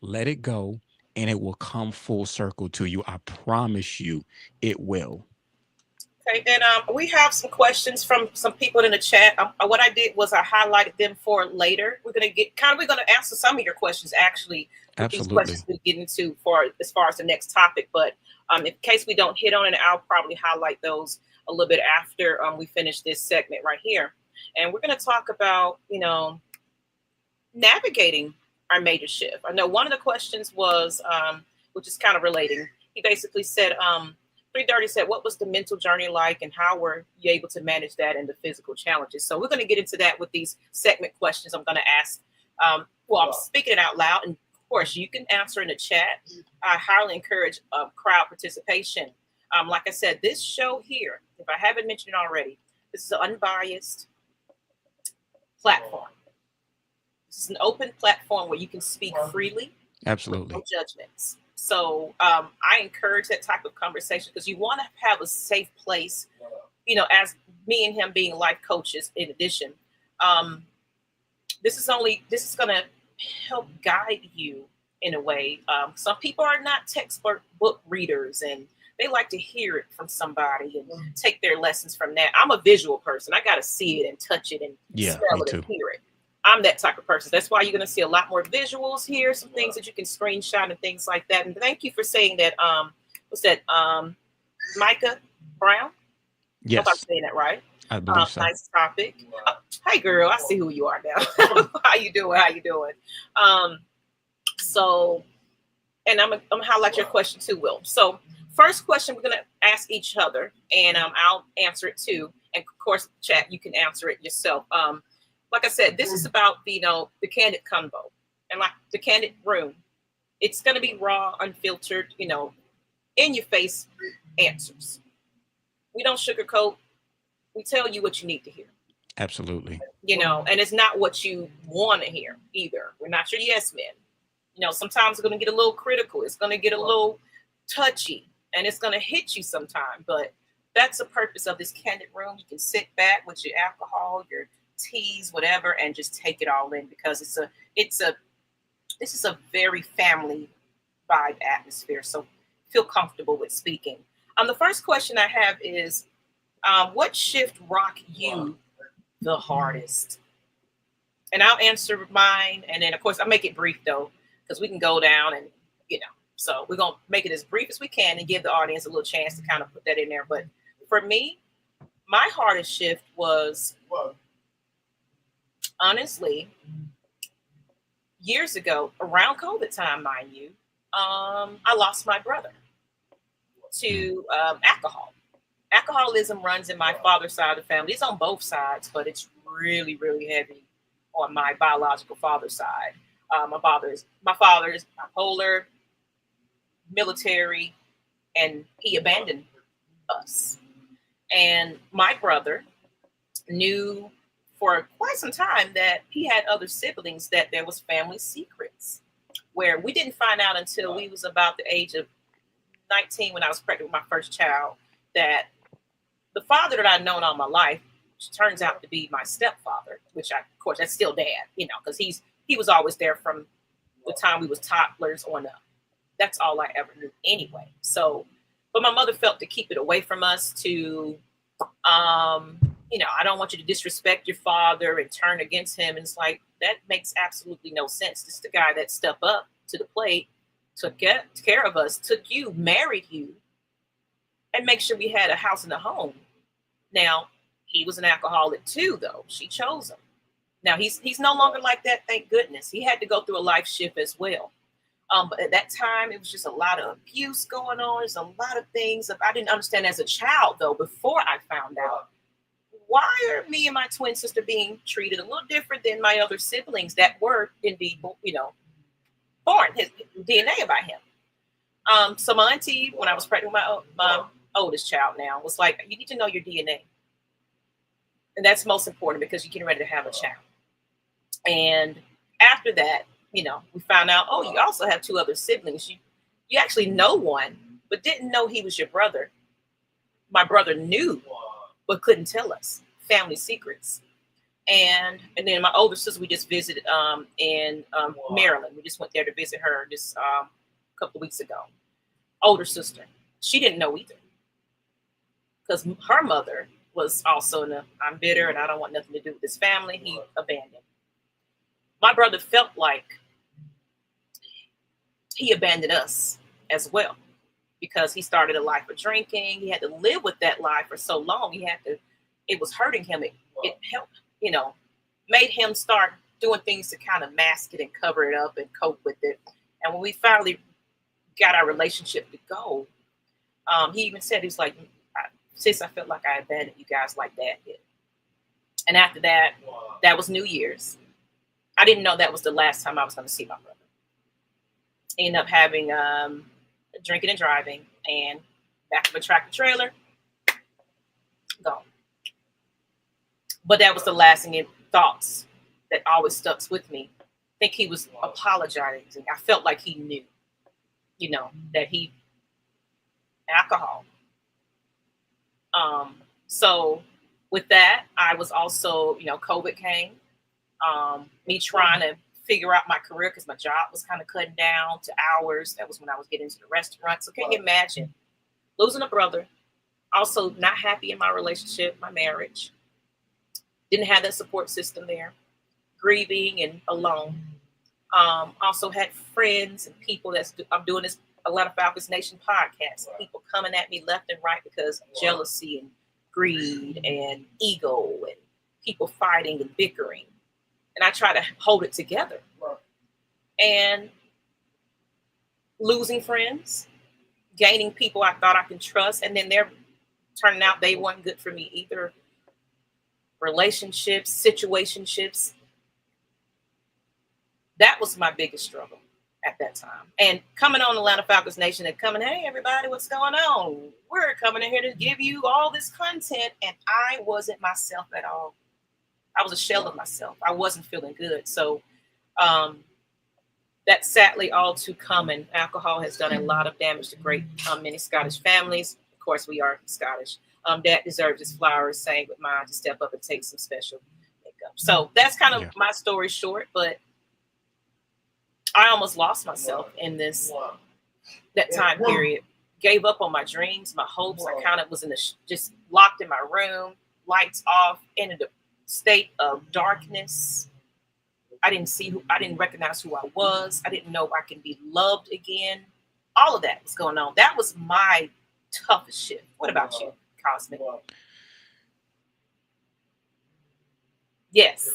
Let it go, and it will come full circle to you. I promise you it will. Okay, and we have some questions from some people in the chat. What I did was I highlighted them for later. We're gonna answer some of your questions actually with these Absolutely. questions we get into for as far as the next topic. But in case we don't hit on it, I'll probably highlight those a little bit after we finish this segment right here. And we're gonna talk about navigating our major shift. I know one of the questions was, which is kind of relating. He basically said, 330 said, what was the mental journey like and how were you able to manage that and the physical challenges? So we're going to get into that with these segment questions I'm going to ask. I'm speaking it out loud. And of course, you can answer in the chat. I highly encourage crowd participation. Like I said, this show here, if I haven't mentioned it already, this is an unbiased platform. This is an open platform where you can speak freely with no Absolutely. judgments. So I encourage that type of conversation because you want to have a safe place, as me and him being life coaches in addition. Um, this is going to help guide you in a way. Some people are not textbook book readers and they like to hear it from somebody and take their lessons from that. I'm a visual person. I got to see it and touch it and Yeah, me smell it and too. hear it. I'm that type of person. That's why you're going to see a lot more visuals here, some things that you can screenshot and things like that. And thank you for saying that. What's that? Micah Brown. I hope I'm Yes, saying that right. I believe so. Nice topic. Hey, girl, I see who you are now. How you doing? How you doing? Um, so, and I'm gonna highlight your question too, Will. So, first question we're gonna ask each other, and I'll answer it too. And of course, chat, you can answer it yourself. Like I said, this is about the candid convo, and like the candid room. It's gonna be raw, unfiltered, in your face answers. We don't sugarcoat. We tell you what you need to hear. Absolutely. And it's not what you want to hear either. We're not your yes men. Sometimes it's going to get a little critical. It's going to get a little touchy, and it's going to hit you sometime. But that's the purpose of this candid room. You can sit back with your alcohol, your teas, whatever, and just take it all in, because this is a very family vibe atmosphere. So feel comfortable with speaking. The first question I have is, what shift rock you the hardest? And I'll answer mine, and then of course I'll make it brief though, because we can go down and so we're gonna make it as brief as we can and give the audience a little chance to kind of put that in there. But for me, my hardest shift was honestly years ago, around COVID time, mind you. I lost my brother to alcohol. Alcoholism runs in my father's side of the family. It's on both sides, but it's really, really heavy on my biological father's side. My father is bipolar, military, and he abandoned us. And my brother knew for quite some time that he had other siblings, that there was family secrets, where we didn't find out until we was about the age of 19, when I was pregnant with my first child, that the father that I'd known all my life turns out to be my stepfather, which of course, that's still dad, because he was always there from the time we was toddlers on up. That's all I ever knew anyway. So, but my mother felt to keep it away from us, to, I don't want you to disrespect your father and turn against him. And it's like, that makes absolutely no sense. This is the guy that stepped up to the plate, took care of us, took you, married you, and make sure we had a house and a home. Now, he was an alcoholic too, though. She chose him. Now, he's no longer like that, thank goodness. He had to go through a life shift as well. But at that time, it was just a lot of abuse going on. There's a lot of things that I didn't understand as a child, though, before I found out. Why are me and my twin sister being treated a little different than my other siblings that were indeed, born, his DNA about him? So my auntie, when I was pregnant with my oldest child now, was like, you need to know your DNA. And that's most important, because you're getting ready to have a child. And after that, we found out, oh, you also have two other siblings. You actually know one, but didn't know he was your brother. My brother knew, but couldn't tell us. Family secrets. And then my older sister, we just visited in Maryland. We just went there to visit her just a couple of weeks ago. Older sister, she didn't know either, because her mother was also I'm bitter and I don't want nothing to do with this family. He abandoned. My brother felt like he abandoned us as well, because he started a life of drinking. He had to live with that life for so long. It was hurting him. It helped, made him start doing things to kind of mask it and cover it up and cope with it. And when we finally got our relationship to go, he even said, he was like, sis, I felt like I abandoned you guys like that. And after that, that was New Year's. I didn't know that was the last time I was going to see my brother. Ended up having drinking and driving, and back of a tractor trailer, gone. But that was the lasting thoughts that always stuck with me. I think he was apologizing. I felt like he knew, that he alcohol. So with that, I was also, COVID came. Me trying to figure out my career, because my job was kind of cutting down to hours. That was when I was getting into the restaurant. So can you imagine losing a brother, also not happy in my relationship, my marriage, didn't have that support system there, grieving and alone. Also had friends and people I'm doing this Atlanta Falcons Nation podcast. People coming at me left and right because of jealousy and greed and ego and people fighting and bickering. And I try to hold it together. And losing friends, gaining people I thought I can trust, and then they're turning out they weren't good for me either. Relationships, situationships. That was my biggest struggle at that time. And coming on Atlanta Falcons Nation and coming, hey, everybody, what's going on? We're coming in here to give you all this content. And I wasn't myself at all. I was a shell of myself. I wasn't feeling good. So that's sadly all too common. Alcohol has done a lot of damage to great many Scottish families. Of course, we are Scottish. Dad deserves his flowers, same with mine, to step up and take some special makeup. So that's kind of my story short, but I almost lost myself in that time period. Gave up on my dreams, my hopes. I kind of was just locked in my room, lights off, in a state of darkness. I didn't recognize who I was. I didn't know I can be loved again. All of that was going on. That was my toughest shift. What about you, Cosmic? Yes.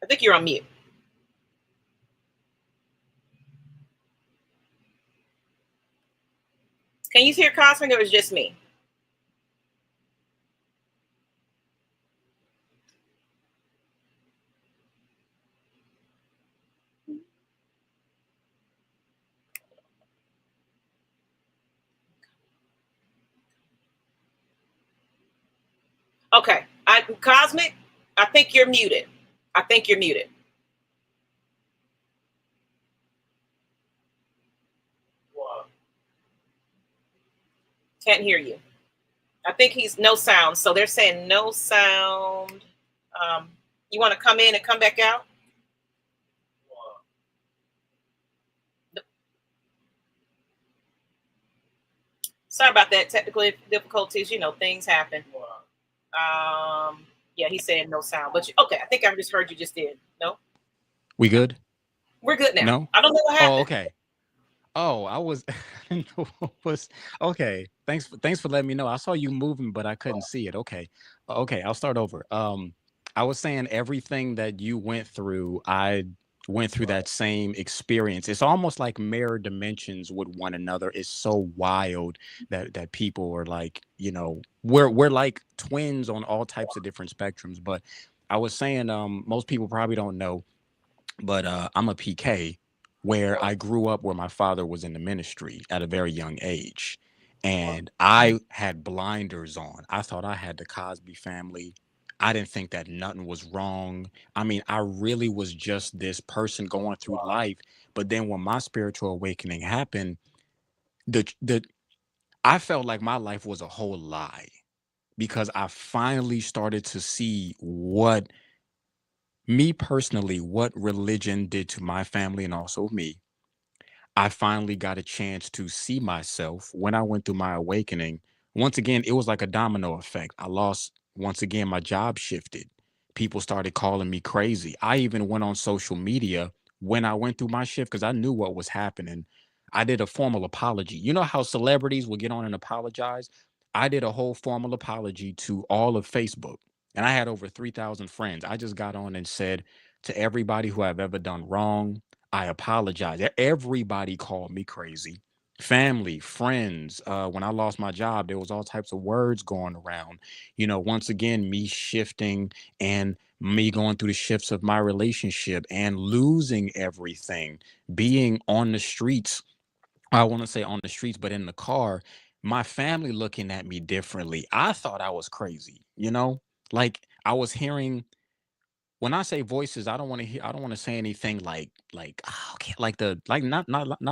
I think you're on mute. Can you hear Cosmic, or is it just me? Okay. Cosmic, I think you're muted. I think you're muted. Can't hear you. I think he's no sound. So they're saying no sound. You want to come in and come back out? Sorry about that. Technical difficulties. Things happen. Yeah, he's saying no sound. But okay, I think I just heard you just did. No? We good? We're good now. No? I don't know what happened. Oh, okay. Oh, I was I didn't know what was okay. Thanks for letting me know. I saw you moving, but I couldn't see it. Okay. Okay, I'll start over. I was saying everything that you went through, I went through that same experience. It's almost like mirror dimensions with one another. It's so wild that people are like, we're like twins on all types of different spectrums. But I was saying, most people probably don't know, but I'm a PK where I grew up where my father was in the ministry at a very young age. And I had blinders on. I thought I had the Cosby family. I didn't think that nothing was wrong. I mean, I really was just this person going through life. But then when my spiritual awakening happened, the I felt like my life was a whole lie because I finally started to see me personally, what religion did to my family and also me. I finally got a chance to see myself when I went through my awakening. Once again, it was like a domino effect. I lost, once again, my job shifted. People started calling me crazy. I even went on social media when I went through my shift because I knew what was happening. I did a formal apology. You know how celebrities will get on and apologize? I did a whole formal apology to all of Facebook. And I had over 3,000 friends. I just got on and said to everybody who I've ever done wrong, I apologize. Everybody called me crazy. Family, friends. When I lost my job, there was all types of words going around. Once again, me shifting and me going through the shifts of my relationship and losing everything, being on the streets. I want to say on the streets, but in the car, my family looking at me differently. I thought I was crazy. Like I was hearing when I say voices, I don't want to say anything like oh, okay, like not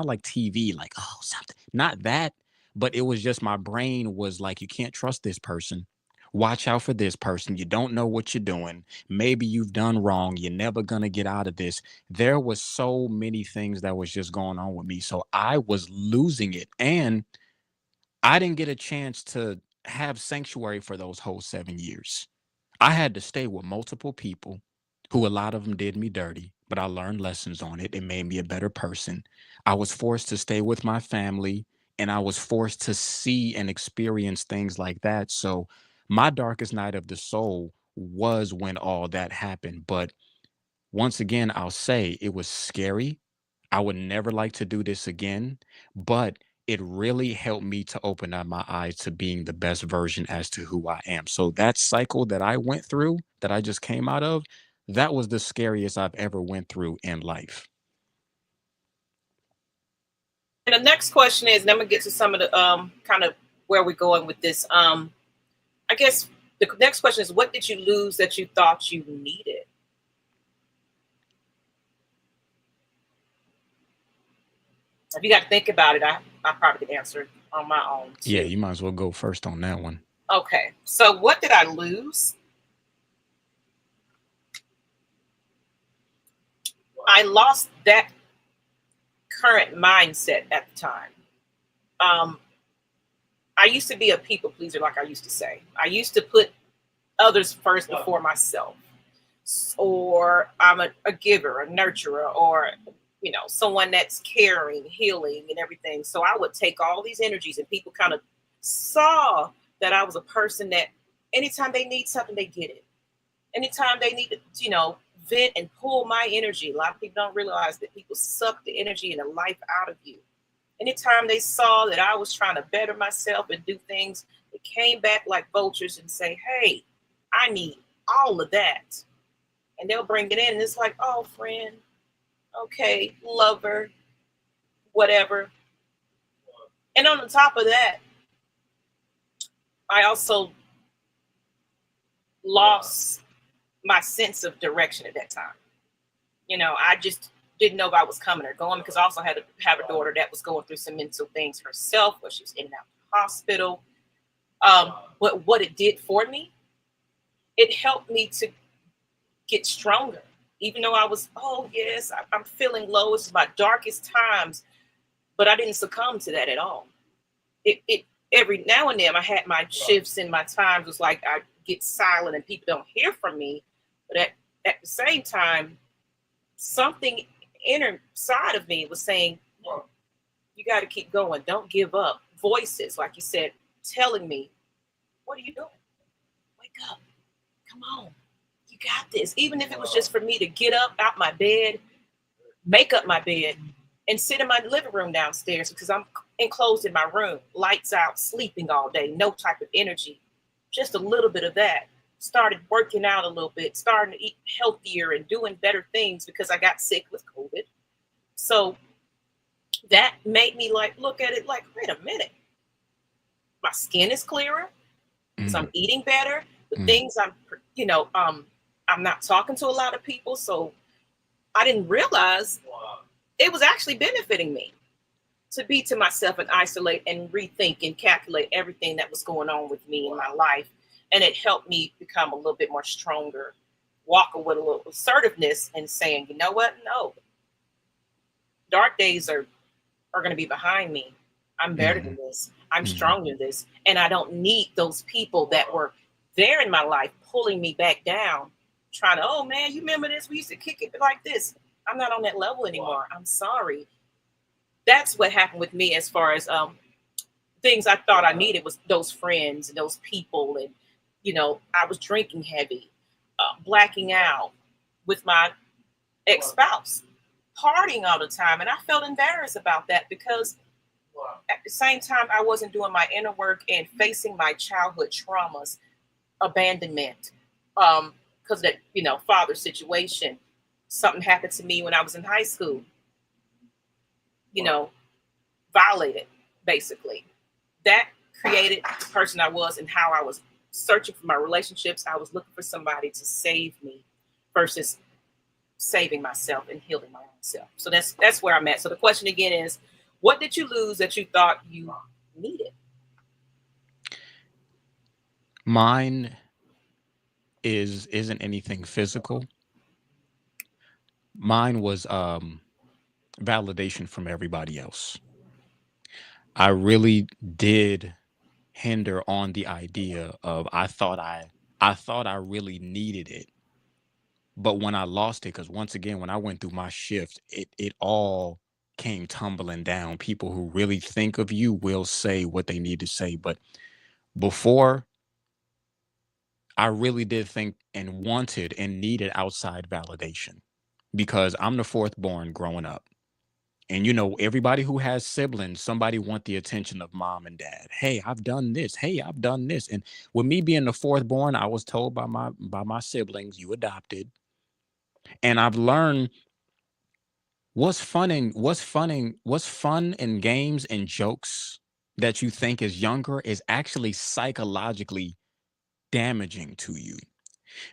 like TV, like something. Not that, but it was just my brain was like, you can't trust this person. Watch out for this person. You don't know what you're doing. Maybe you've done wrong. You're never going to get out of this. There was so many things that was just going on with me. So I was losing it. And I didn't get a chance to have sanctuary for those whole 7 years. I had to stay with multiple people who a lot of them did me dirty, but I learned lessons on it. It made me a better person. I was forced to stay with my family and I was forced to see and experience things like that. So my darkest night of the soul was when all that happened. But once again, I'll say it was scary. I would never like to do this again, but it really helped me to open up my eyes to being the best version as to who I am. So that cycle that I went through, that I just came out of, that was the scariest I've ever went through in life. And the next question is, and I'm gonna get to some of the kind of where we're going with this. I guess the next question is, what did you lose that you thought you needed? If you got to think about it, I probably could answer it on my own Yeah, too. you might as well go first on that one. Okay, so what did I lose? I lost that current mindset at the time. Um, I used to be a people pleaser, like I used to say. I used to put others first before myself, or I'm a giver, a nurturer, or someone that's caring, healing, and everything. So I would take all these energies, and people kind of saw that I was a person that anytime they need something, they get it. Anytime they need to, vent and pull my energy. A lot of people don't realize that people suck the energy and the life out of you. Anytime they saw that I was trying to better myself and do things, they came back like vultures and say, hey, I need all of that. And they'll bring it in, and it's like, oh, friend, okay, lover, whatever. And on the top of that, I also lost my sense of direction at that time. I just didn't know if I was coming or going, because I also had to have a daughter that was going through some mental things herself, where she was in and out of the hospital. But what it did for me, it helped me to get stronger. Even though I was, oh yes, I'm feeling low. It's my darkest times, but I didn't succumb to that at all. It every now and then I had my shifts and my times. It was like I get silent and people don't hear from me. But at the same time, something inside of me was saying, you got to keep going. Don't give up. Voices, like you said, telling me, what are you doing? Wake up. Come on. You got this. Even if it was just for me to get up out my bed, make up my bed, and sit in my living room downstairs, because I'm enclosed in my room, lights out, sleeping all day, no type of energy, just a little bit of that. Started working out a little bit, starting to eat healthier and doing better things, because I got sick with COVID. So that made me look at it like, wait a minute, my skin is clearer because I'm eating better. The things I'm not talking to a lot of people, so I didn't realize it was actually benefiting me to be to myself and isolate and rethink and calculate everything that was going on with me in my life. And it helped me become a little bit more stronger, walking with a little assertiveness and saying, you know what? No, dark days are going to be behind me. I'm better than this. I'm stronger than this. And I don't need those people that were there in my life pulling me back down, trying to, oh man, you remember this? We used to kick it like this. I'm not on that level anymore. I'm sorry. That's what happened with me as far as things I thought I needed was those friends and those people. And, I was drinking heavy, blacking out with my ex-spouse, partying all the time. And I felt embarrassed about that, because at the same time, I wasn't doing my inner work and facing my childhood traumas, abandonment, because that, father situation. Something happened to me when I was in high school, violated, basically. That created the person I was and how I was searching for my relationships. I was looking for somebody to save me versus saving myself and healing my own self. So that's where I'm at. So the question again is, what did you lose that you thought you needed? Mine isn't anything physical. Mine was validation from everybody else. I really did hinder on the idea of I thought I really needed it. But when I lost it, because once again, when I went through my shift, it all came tumbling down. People who really think of you will say what they need to say. But before, I really did think and wanted and needed outside validation because I'm the fourth born growing up. And everybody who has siblings, somebody want the attention of mom and dad. Hey, I've done this. Hey, I've done this. And with me being the fourth born, I was told by my siblings, you adopted. And I've learned what's fun in games and jokes that you think is younger is actually psychologically damaging to you.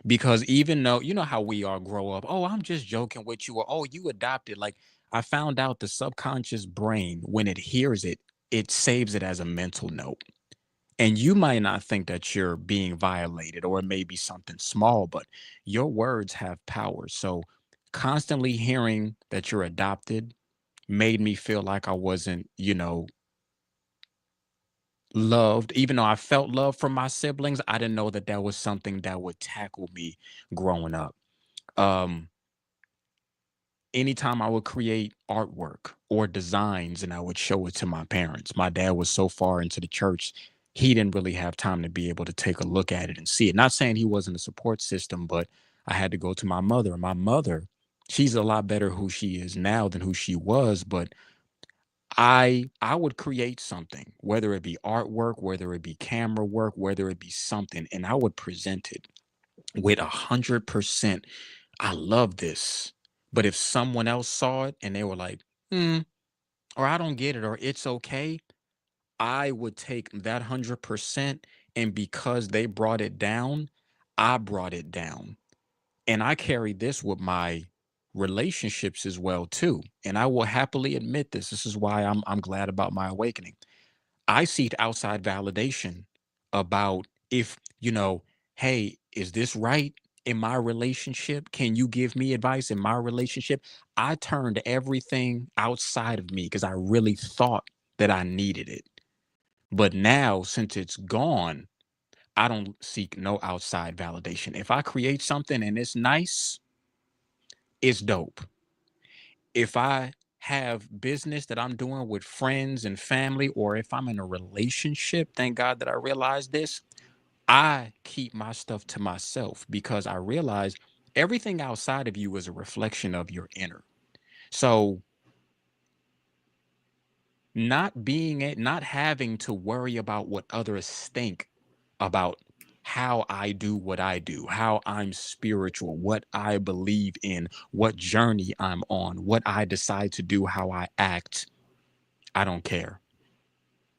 Because even though you know how we all grow up, oh, I'm just joking with you, or oh, you adopted. Like I found out the subconscious brain, when it hears it, it saves it as a mental note. And you might not think that you're being violated or it may be something small, but your words have power. So constantly hearing that you're adopted made me feel like I wasn't, loved. Even though I felt love from my siblings, I didn't know that that was something that would tackle me growing up. Um, Anytime I would create artwork or designs and I would show it to my parents, my dad was so far into the church, he didn't really have time to be able to take a look at it and see it. Not saying he wasn't a support system, but I had to go to my mother. And my mother, she's a lot better who she is now than who she was, but I would create something, whether it be artwork, whether it be camera work, whether it be something, and I would present it with 100%. I love this. But if someone else saw it and they were like, hmm, or I don't get it, or it's okay, I would take that 100%. And because they brought it down, I brought it down. And I carry this with my relationships as well too. And I will happily admit this. This is why I'm glad about my awakening. I seek outside validation about if, hey, is this right in my relationship? Can you give me advice in my relationship? I turned everything outside of me because I really thought that I needed it. But now, since it's gone, I don't seek no outside validation. If I create something and it's nice, it's dope. If I have business that I'm doing with friends and family, or if I'm in a relationship, thank God that I realized this, I keep my stuff to myself because I realize everything outside of you is a reflection of your inner. So not having to worry about what others think about how I do what I do, how I'm spiritual, what I believe in, what journey I'm on, what I decide to do, how I act. I don't care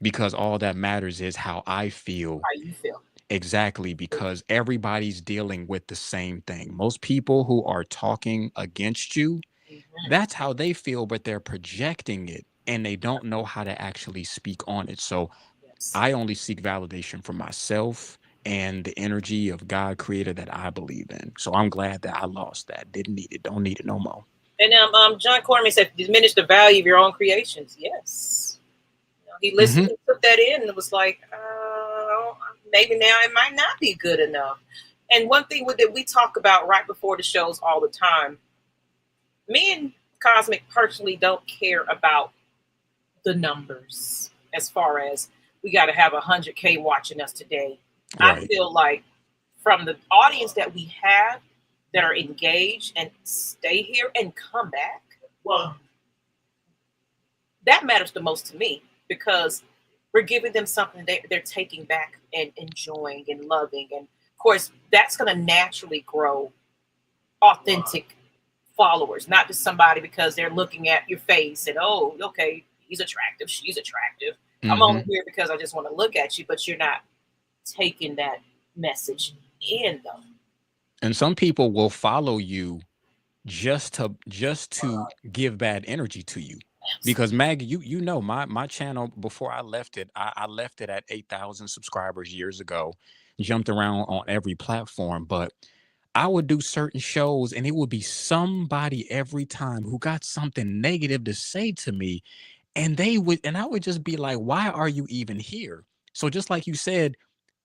because all that matters is how I feel. How you feel? Exactly, because everybody's dealing with the same thing. Most people who are talking against you, Mhm. that's how they feel, but they're projecting it and they don't know how to actually speak on it. So Yes. I only seek validation from myself and the energy of God creator that I believe in. So I'm glad that I lost that. Didn't need it. Don't need it no more. And John Cormier said, diminish the value of your own creations. Yes. He listened Hmm. and took that in and was like, maybe now it might not be good enough. And one thing that we talk about right before the shows all the time, me and Cosmic personally don't care about the numbers as far as we got to have 100K watching us today. I Right. feel like from the audience that we have that are engaged and stay here and come back, well, that matters the most to me because we're giving them something they're taking back and enjoying and loving. And of course, that's going to naturally grow authentic followers, not just somebody because they're looking at your face and, oh, okay, he's attractive, she's attractive. I'm only Hmm. here because I just want to look at you, but you're not taking that message in, though. And some people will follow you just to give bad energy to you. Because Maggie, you know my channel before I left it, I left it at 8,000 subscribers years ago, jumped around on every platform, but I would do certain shows and it would be somebody every time who got something negative to say to me, and I would just be like, why are you even here? So just like you said,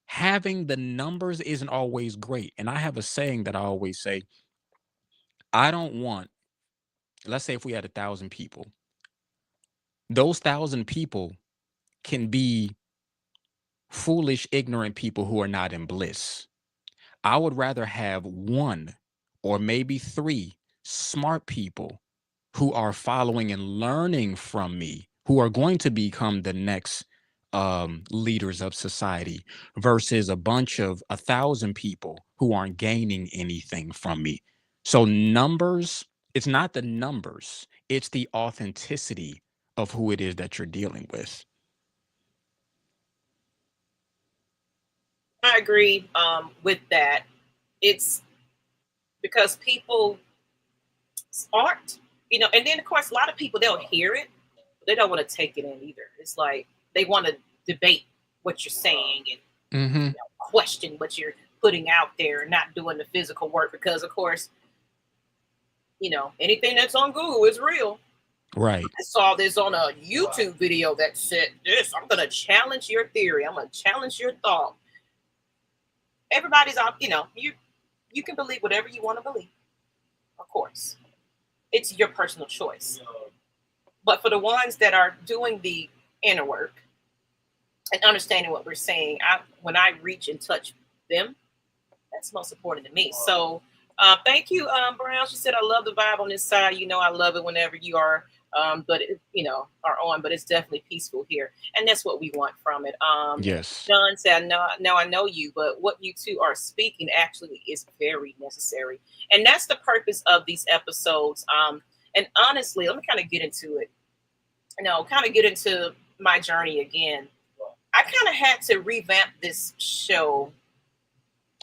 having the numbers isn't always great. And I have a saying that I always say, I don't want, let's say if we had 1,000 people, those 1,000 people can be foolish, ignorant people who are not in bliss. I would rather have one or maybe three smart people who are following and learning from me, who are going to become the next leaders of society, versus a bunch of 1,000 people who aren't gaining anything from me. So, numbers, it's not the numbers, it's the authenticity of who it is that you're dealing with. I agree with that. It's because people aren't, and then of course a lot of people they'll hear it, but they don't want to take it in either. It's like they want to debate what you're saying and Hmm. question what you're putting out there and not doing the physical work because of course, anything that's on Google is real. Right. I saw this on a YouTube video that said this. I'm gonna challenge your theory. I'm gonna challenge your thought. Everybody's out, you can believe whatever you want to believe, of course. It's your personal choice. But for the ones that are doing the inner work and understanding what we're saying, when I reach and touch them, that's most important to me. So thank you, Brown. She said, I love the vibe on this side. I love it whenever you are, are on, but it's definitely peaceful here. And that's what we want from it. Yes. John said, no, now I know you, but what you two are speaking actually is very necessary. And that's the purpose of these episodes. And honestly, let me kind of get into it, kind of get into my journey again. I kind of had to revamp this show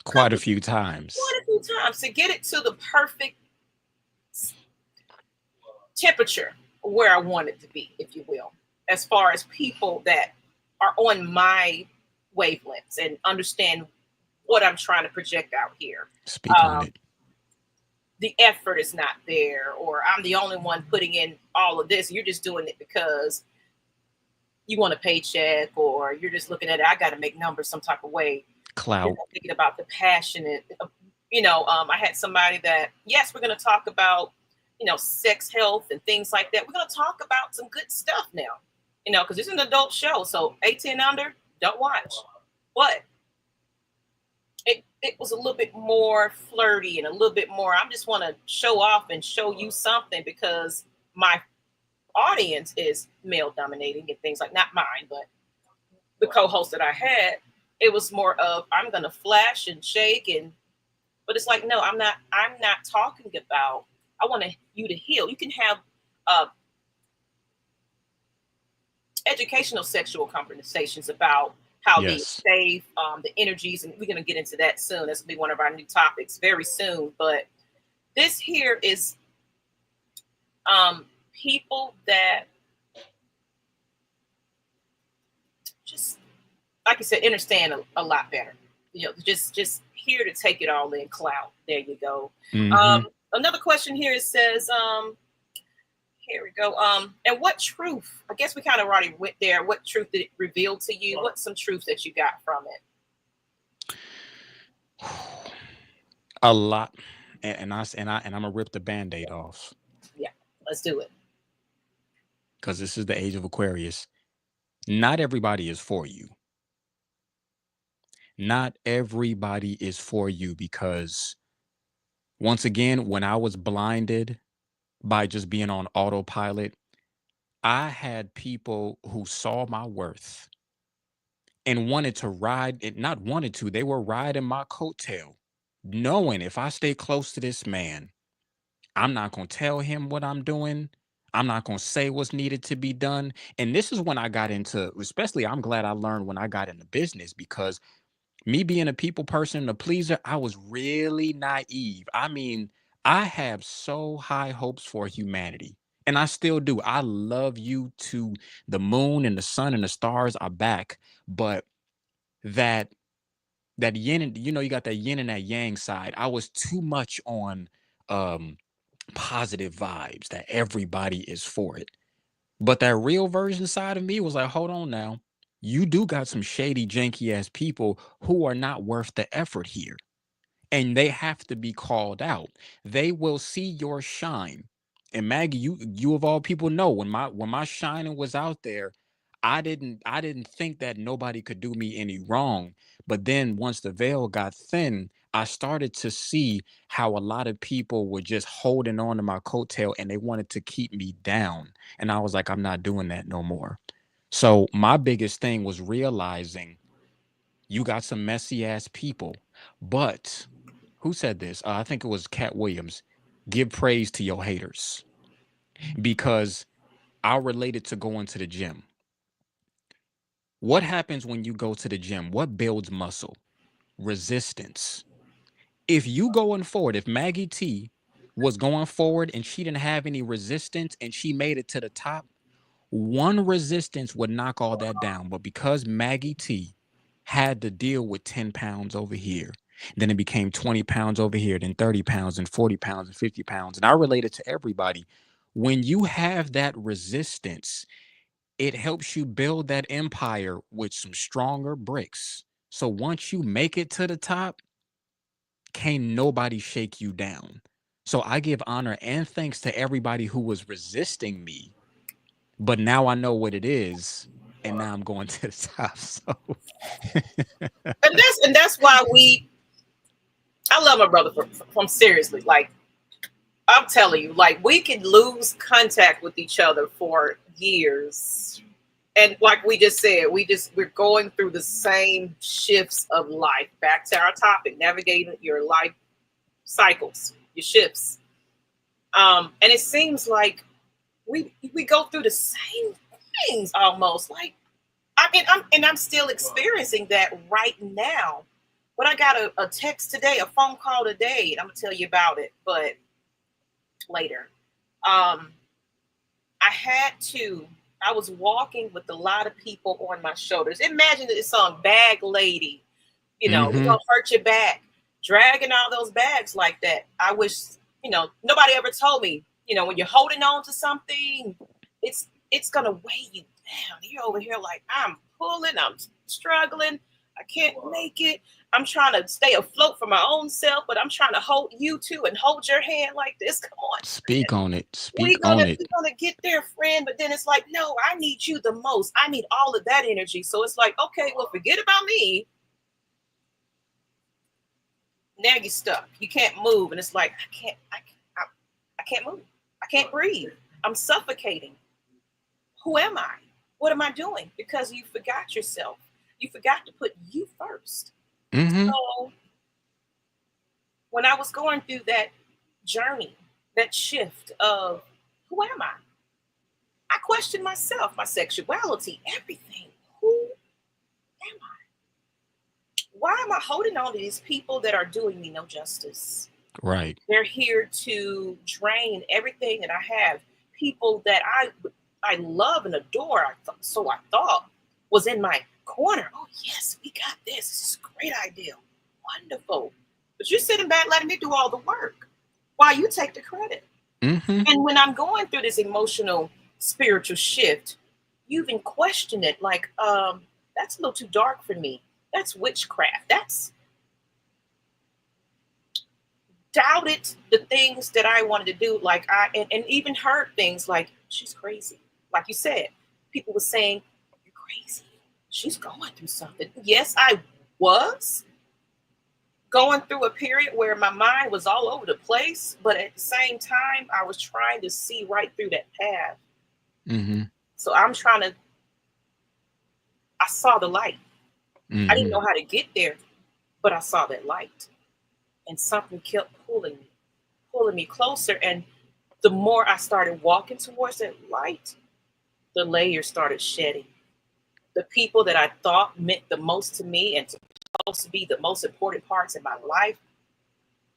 Quite a few times. quite a few times to get it to the perfect temperature where I want it to be, if you will, as far as people that are on my wavelengths and understand what I'm trying to project out here. Speak on it. The effort is not there, or I'm the only one putting in all of this. You're just doing it because you want a paycheck, or you're just looking at it. I got to make numbers some type of way. You're Clout. not thinking about the passionate. I had somebody that, yes, we're going to talk about, sex health and things like that. We're going to talk about some good stuff now, because it's an adult show. So 18 under, don't watch. But it was a little bit more flirty and a little bit more, I just want to show off and show you something because my audience is male dominating and things like, not mine, but the co-host that I had, it was more of, I'm going to flash and shake but it's like, no, I'm not talking about, I want you to heal. You can have educational sexual conversations about how being Yes. safe, the energies, and we're going to get into that soon. This will be one of our new topics very soon. But this here is people that just, like I said, understand a lot better. Just here to take it all in. Cloud. There you go. Hmm. Another question here, it says, here we go. And what truth? I guess we kind of already went there. What truth did it reveal to you? What's some truth that you got from it? A lot. And I'm gonna rip the band-aid off Yeah, let's do it. because this is the age of Aquarius. Not everybody is for you. Not everybody is for you because once again, when I was blinded by just being on autopilot, I had people who saw my worth and wanted to ride it, not wanted to, they were riding my coattail, knowing if I stay close to this man, I'm not going to tell him what I'm doing. I'm not going to say what's needed to be done. And this is when I got into, especially, I'm glad I learned when I got into business because me being a people person, a pleaser, I was really naive. I mean, I have so high hopes for humanity. And I still do. I love you to the moon and the sun and the stars are back. But that that yin and you got that yin and that yang side. I was too much on um positive vibes that everybody is for it. But that real version side of me was like, hold on now. You do got some shady, janky ass people who are not worth the effort here. And they have to be called out. They will see your shine. And Maggie, you of all people know when my shining was out there, I didn't think that nobody could do me any wrong. But then once the veil got thin, I started to see how a lot of people were just holding on to my coattail and they wanted to keep me down. And I was like, I'm not doing that no more. So my biggest thing was realizing you got some messy ass people, but who said this? I think it was Cat Williams. Give praise to your haters because I'll relate it to going to the gym. What happens when you go to the gym? What builds muscle? Resistance. If you going forward, if Maggie T was going forward and she didn't have any resistance and she made it to the top, one resistance would knock all that down. But because Maggie T had to deal with 10 pounds over here, then it became 20 pounds over here, then 30 pounds and 40 pounds and 50 pounds. And I relate it to everybody. When you have that resistance, it helps you build that empire with some stronger bricks. So once you make it to the top, can't nobody shake you down. So I give honor and thanks to everybody who was resisting me, but now I know what it is, and now I'm going to the top. So And that's why I love my brother from seriously. Like, I'm telling you, like, we could lose contact with each other for years. And like we just said, we're going through the same shifts of life. Back to our topic, navigating your life cycles, your shifts. And it seems like we go through the same things almost. Like, I mean, I'm still experiencing that right now. But I got a text today, a phone call today, and I'm gonna tell you about it, but later. Um, I was walking with a lot of people on my shoulders. Imagine this song, Bag Lady, it's hmm gonna hurt your back, dragging all those bags like that. I wish, nobody ever told me, when you're holding on to something, it's gonna weigh you down. You're over here like, I'm pulling, I'm struggling, I can't make it. I'm trying to stay afloat for my own self, but I'm trying to hold you too and hold your hand like this. Come on, speak on it. Speak we're on gonna it. we're gonna get there, friend. But then it's like, no, I need you the most. I need all of that energy. So it's like, okay, well, forget about me. Now you're stuck. You can't move, and it's like, I can't move. I can't breathe. I'm suffocating. Who am I? What am I doing? Because you forgot yourself. You forgot to put you first. hmm So when I was going through that journey, that shift of who am I questioned myself, my sexuality, everything. Who am I? Why am I holding on to these people that are doing me no justice? Right. They're here to drain everything that I have. People that I love and adore. So I thought was in my corner. Oh yes, we got this. This is a great idea. Wonderful. But you're sitting back letting me do all the work while you take the credit. hmm And when I'm going through this emotional, spiritual shift, you even question it like, that's a little too dark for me. That's witchcraft. That's doubted the things that I wanted to do. Like and even heard things like, she's crazy. Like you said, people were saying, you're crazy. She's going through something. Yes, I was going through a period where my mind was all over the place, but at the same time, I was trying to see right through that path. hmm So I saw the light. I didn't hmm know how to get there, but I saw that light. And something kept pulling me closer. And the more I started walking towards that light, the layers started shedding. The people that I thought meant the most to me and supposed to be the most important parts in my life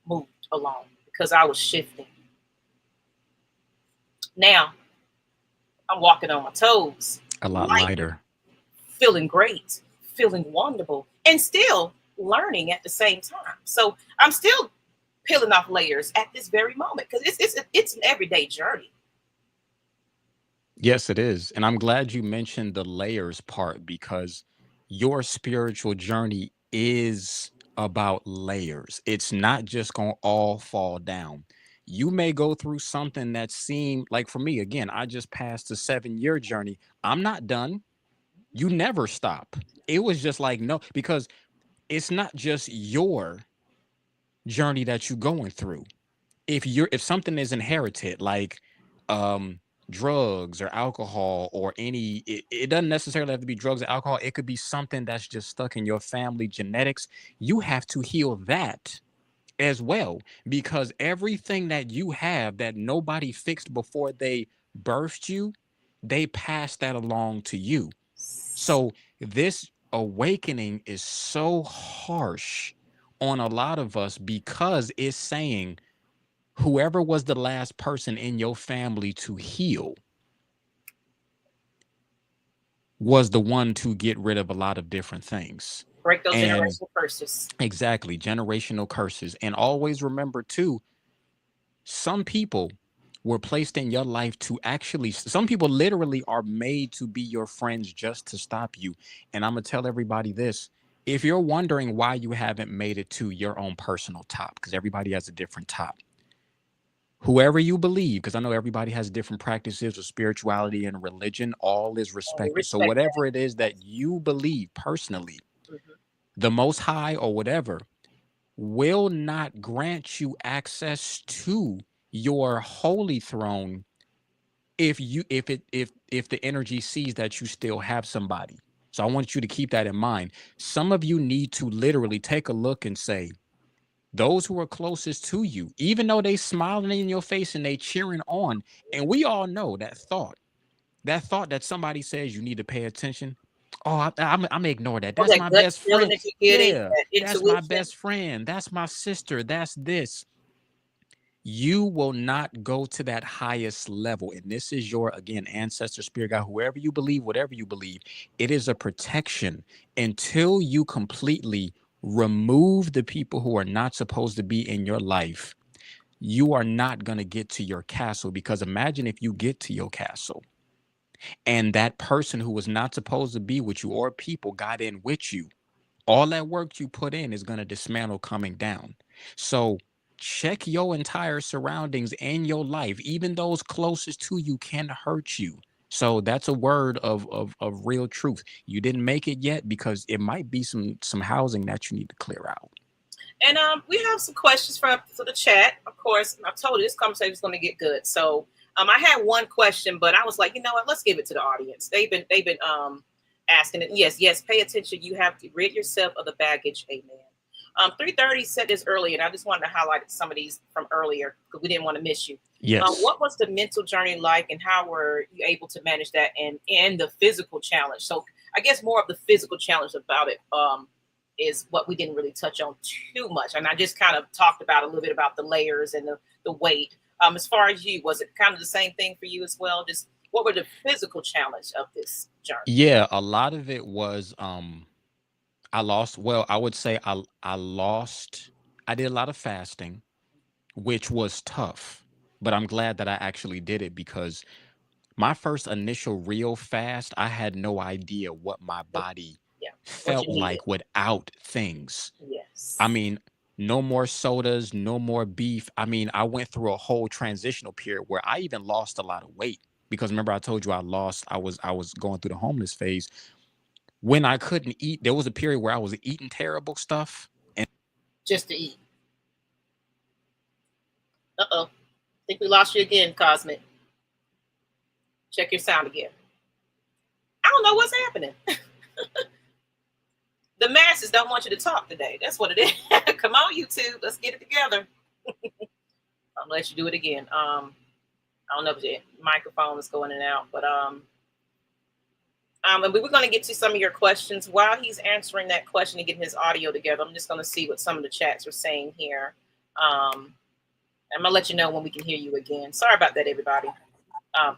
moved along because I was shifting. Now I'm walking on my toes, A lot light, lighter. feeling great, feeling wonderful, and still learning at the same time. So I'm still peeling off layers at this very moment because it's an everyday journey. Yes, it is. And I'm glad you mentioned the layers part because your spiritual journey is about layers. It's not just going to all fall down. You may go through something that seemed like, for me, again, I just passed a 7 year journey. I'm not done. You never stop. It was just like, no, because it's not just your journey that you're going through. If something is inherited like um drugs or alcohol or it doesn't necessarily have to be drugs or alcohol, it could be something that's just stuck in your family genetics. You have to heal that as well, because everything that you have that nobody fixed before they birthed you, they passed that along to you. So this awakening is so harsh on a lot of us because it's saying whoever was the last person in your family to heal was the one to get rid of a lot of different things. Break those And generational curses. exactly, generational curses. And always remember too, some people were placed in your life to actually, some people literally are made to be your friends just to stop you. And I'm going to tell everybody this. If you're wondering why you haven't made it to your own personal top, because everybody has a different top, whoever you believe, because I know everybody has different practices of spirituality and religion, all is And we respected. So respect that. whatever it is that you believe personally, Mhm. the most high or whatever will not grant you access to your holy throne if the energy sees that you still have somebody. So I want you to keep that in mind. Some of you need to literally take a look and say, those who are closest to you, even though they smiling in your face and they cheering on, and we all know that thought that somebody says you need to pay attention. Oh, I'm gonna ignore that. All That's that my gut best feeling friend. that you're getting, Yeah, that that's my intuition. best friend. That's my sister. That's this. You will not go to that highest level. And this is your, again, ancestor, spirit guide, whoever you believe, whatever you believe, it is a protection until you completely remove the people who are not supposed to be in your life. You are not going to get to your castle, because imagine if you get to your castle and that person who was not supposed to be with you or people got in with you. All that work you put in is going to dismantle coming down. So check your entire surroundings and your life. Even those closest to you can hurt you. So that's a word of real truth. You didn't make it yet because it might be some housing that you need to clear out. And we have some questions for the chat. Of course, I told you this conversation is going to get good. So I had one question, but I was like, you know what? Let's give it to the audience. They've been asking it. Yes, yes. Pay attention. You have to rid yourself of the baggage. Amen. 330 said this earlier, and I just wanted to highlight some of these from earlier because we didn't want to miss you. Yes. What was the mental journey like, and how were you able to manage that, and the physical challenge? So I guess more of the physical challenge about it. Is what we didn't really touch on too much. And I just kind of talked about a little bit about the layers and the weight. As far as you, was it kind of the same thing for you as well? Just what were the physical challenge of this journey? Yeah, a lot of it was I lost, well, I would say I lost, I did a lot of fasting, which was tough, but I'm glad that I actually did it because my first initial real fast, I had no idea what my body Yeah, what felt you needed. like without things. I Yes. mean, no more sodas, no more beef. I mean, I went through a whole transitional period where I even lost a lot of weight because remember I told you I was going through the homeless phase. When I couldn't eat, there was a period where I was eating terrible stuff. And Just to eat. Uh-oh. Think we lost you again, Cosmic. Check your sound again. I don't know what's happening. The masses don't want you to talk today. That's what it is. Come on, YouTube. Let's get it together. I'll let you do it again. I don't know if the microphone is going in and out, but and we were going to get to some of your questions while he's answering that question and getting his audio together. I'm just going to see what some of the chats are saying here. I'm going to let you know when we can hear you again. Sorry about that, everybody. I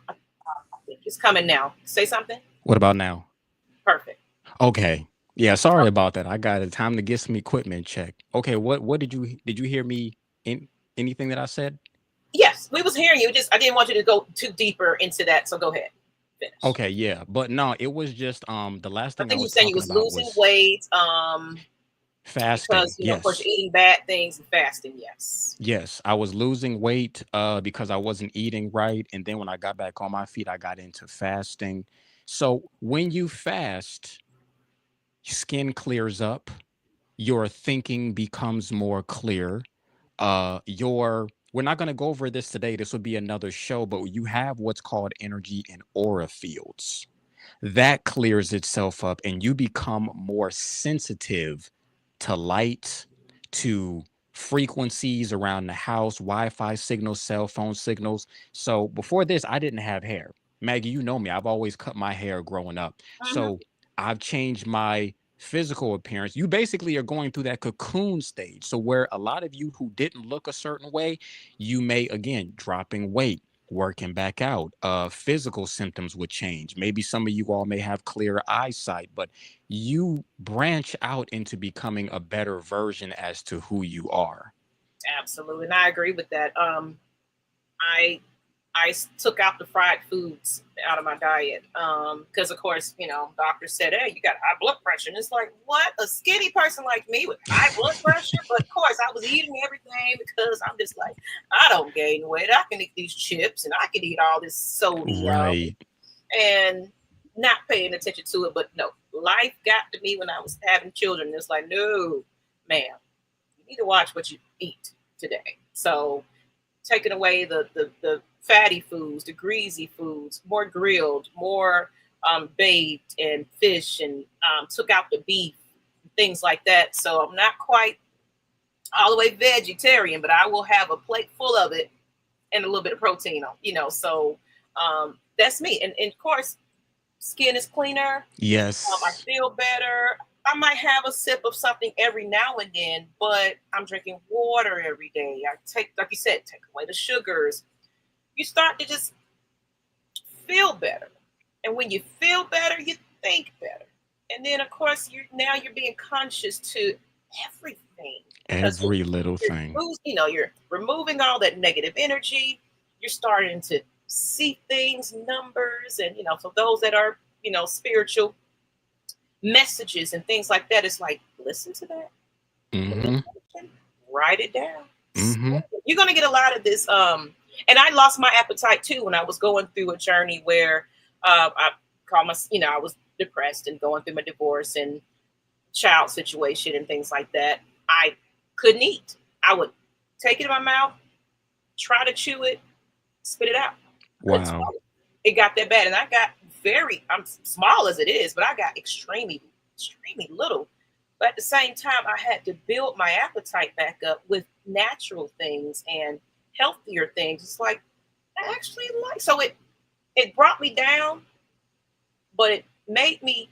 think it's coming now. Say something. What about now? Perfect. Okay. Yeah, sorry Okay. about that. I got it. Time to get some equipment checked. Okay, what did you hear me in anything that I said? Yes, we was hearing you. Just I didn't want you to go too deeper into that. So go ahead. Finish. Okay, yeah. But no, it was just the last I thing I think you was saying you talking was about losing was weight. fasting. Because of course, Yes. you're eating bad things and fasting. Yes. Yes, I was losing weight because I wasn't eating right, and then when I got back on my feet, I got into fasting. So when you fast, skin clears up, your thinking becomes more clear. Your We're not going to go over this today. This will be another show, but you have what's called energy and aura fields. That clears itself up and you become more sensitive to light, to frequencies around the house, Wi-Fi signals, cell phone signals. So before this, I didn't have hair. Maggie, you know me. I've always cut my hair growing up. Hmm. So I've changed my physical appearance. You basically are going through that cocoon stage. So where a lot of you who didn't look a certain way, you may again dropping weight, working back out, physical symptoms would change. Maybe some of you all may have clearer eyesight, but you branch out into becoming a better version as to who you are. Absolutely, and I agree with that. I took out the fried foods out of my diet because, of course, doctors said, "Hey, you got high blood pressure," and it's like, what? A skinny person like me with high blood pressure? But of course, I was eating everything because I'm just like, I don't gain weight. I can eat these chips and I can eat all this sodium Right. and not paying attention to it. But no, life got to me when I was having children. It's like, no, ma'am, you need to watch what you eat today. So taking away the fatty foods, the greasy foods, more grilled, more baked and fish, and took out the beef, things like that. So I'm not quite all the way vegetarian, but I will have a plate full of it and a little bit of protein on. So that's me. And of course, skin is cleaner. I Yes. feel better. I might have a sip of something every now and then, but I'm drinking water every day. I take, like you said, take away the sugars. You start to just feel better. And when you feel better, you think better. And then, of course, you're being conscious to everything because Every little you're thing. you're removing all that negative energy. You're starting to see things, numbers, and for those that are spiritual messages and things like that, it's like listen to that, pay Mm-hmm. attention, write it down. Mm-hmm. You're gonna get a lot of this. And I lost my appetite too when I was going through a journey where I call my, I was depressed and going through my divorce and child situation and things like that. I couldn't eat. I would take it in my mouth, try to chew it, spit it out. Couldn't Wow. swallow it. It got that bad, and I got I'm small as it is, but I got extremely little. But at the same time, I had to build my appetite back up with natural things and healthier things. It's like I actually like, so it brought me down, but it made me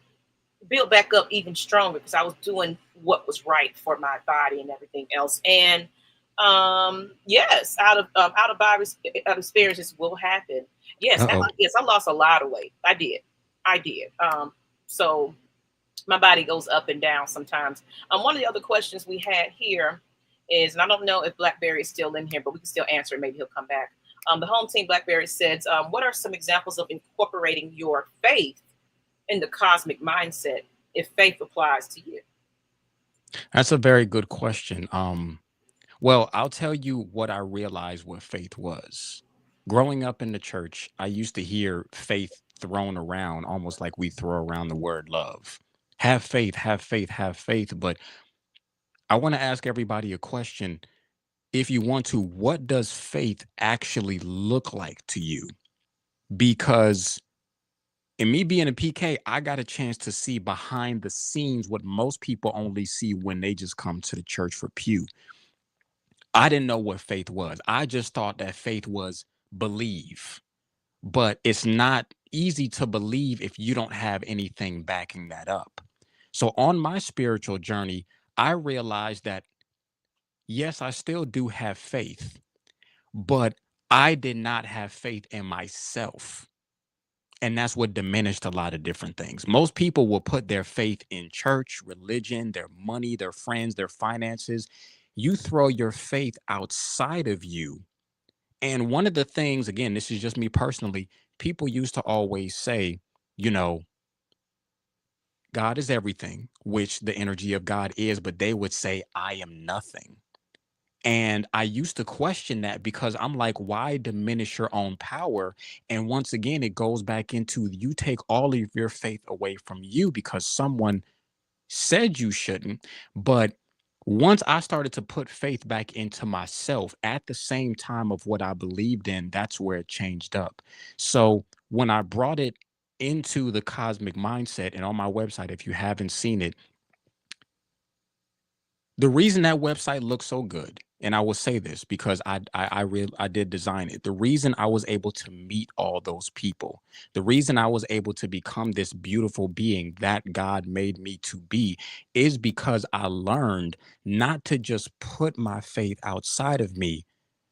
build back up even stronger because I was doing what was right for my body and everything else. And yes, out of virus out experiences will happen. Yes, Uh-oh. yes, I lost a lot of weight. I did. So my body goes up and down sometimes. One of the other questions we had here is, and I don't know if Blackberry is still in here, but we can still answer it. Maybe he'll come back. The home team Blackberry says, what are some examples of incorporating your faith in the cosmic mindset if faith applies to you? That's a very good question. Well, I'll tell you what I realized what faith was. Growing up in the church, I used to hear faith thrown around almost like we throw around the word love. Have faith, have faith, have faith. But I want to ask everybody a question. If you want to, what does faith actually look like to you? Because in me being a PK, I got a chance to see behind the scenes what most people only see when they just come to the church for pew. I didn't know what faith was. I just thought that faith was believe, but it's not easy to believe if you don't have anything backing that up. So on my spiritual journey, I realized that yes, I still do have faith, but I did not have faith in myself. And that's what diminished a lot of different things. Most people will put their faith in church, religion, their money, their friends, their finances. You throw your faith outside of you. And one of the things, again, this is just me personally, people used to always say, you know, God is everything, which the energy of God is, but they would say, I am nothing. And I used to question that because I'm like, why diminish your own power? And once again, it goes back into you take all of your faith away from you because someone said you shouldn't. But once I started to put faith back into myself at the same time of what I believed in, that's where it changed up. So when I brought it into the cosmic mindset and on my website, if you haven't seen it, the reason that website looks so good, and I will say this because I did design it. The reason I was able to meet all those people, the reason I was able to become this beautiful being that God made me to be, is because I learned not to just put my faith outside of me,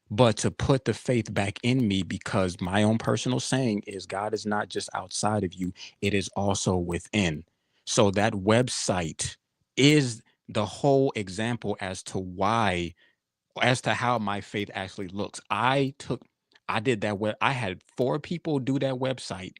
but to put the faith back in me, because my own personal saying is God is not just outside of you, it is also within. So that website is the whole example as to why, as to how my faith actually looks. I did that web. I had 4 people do that website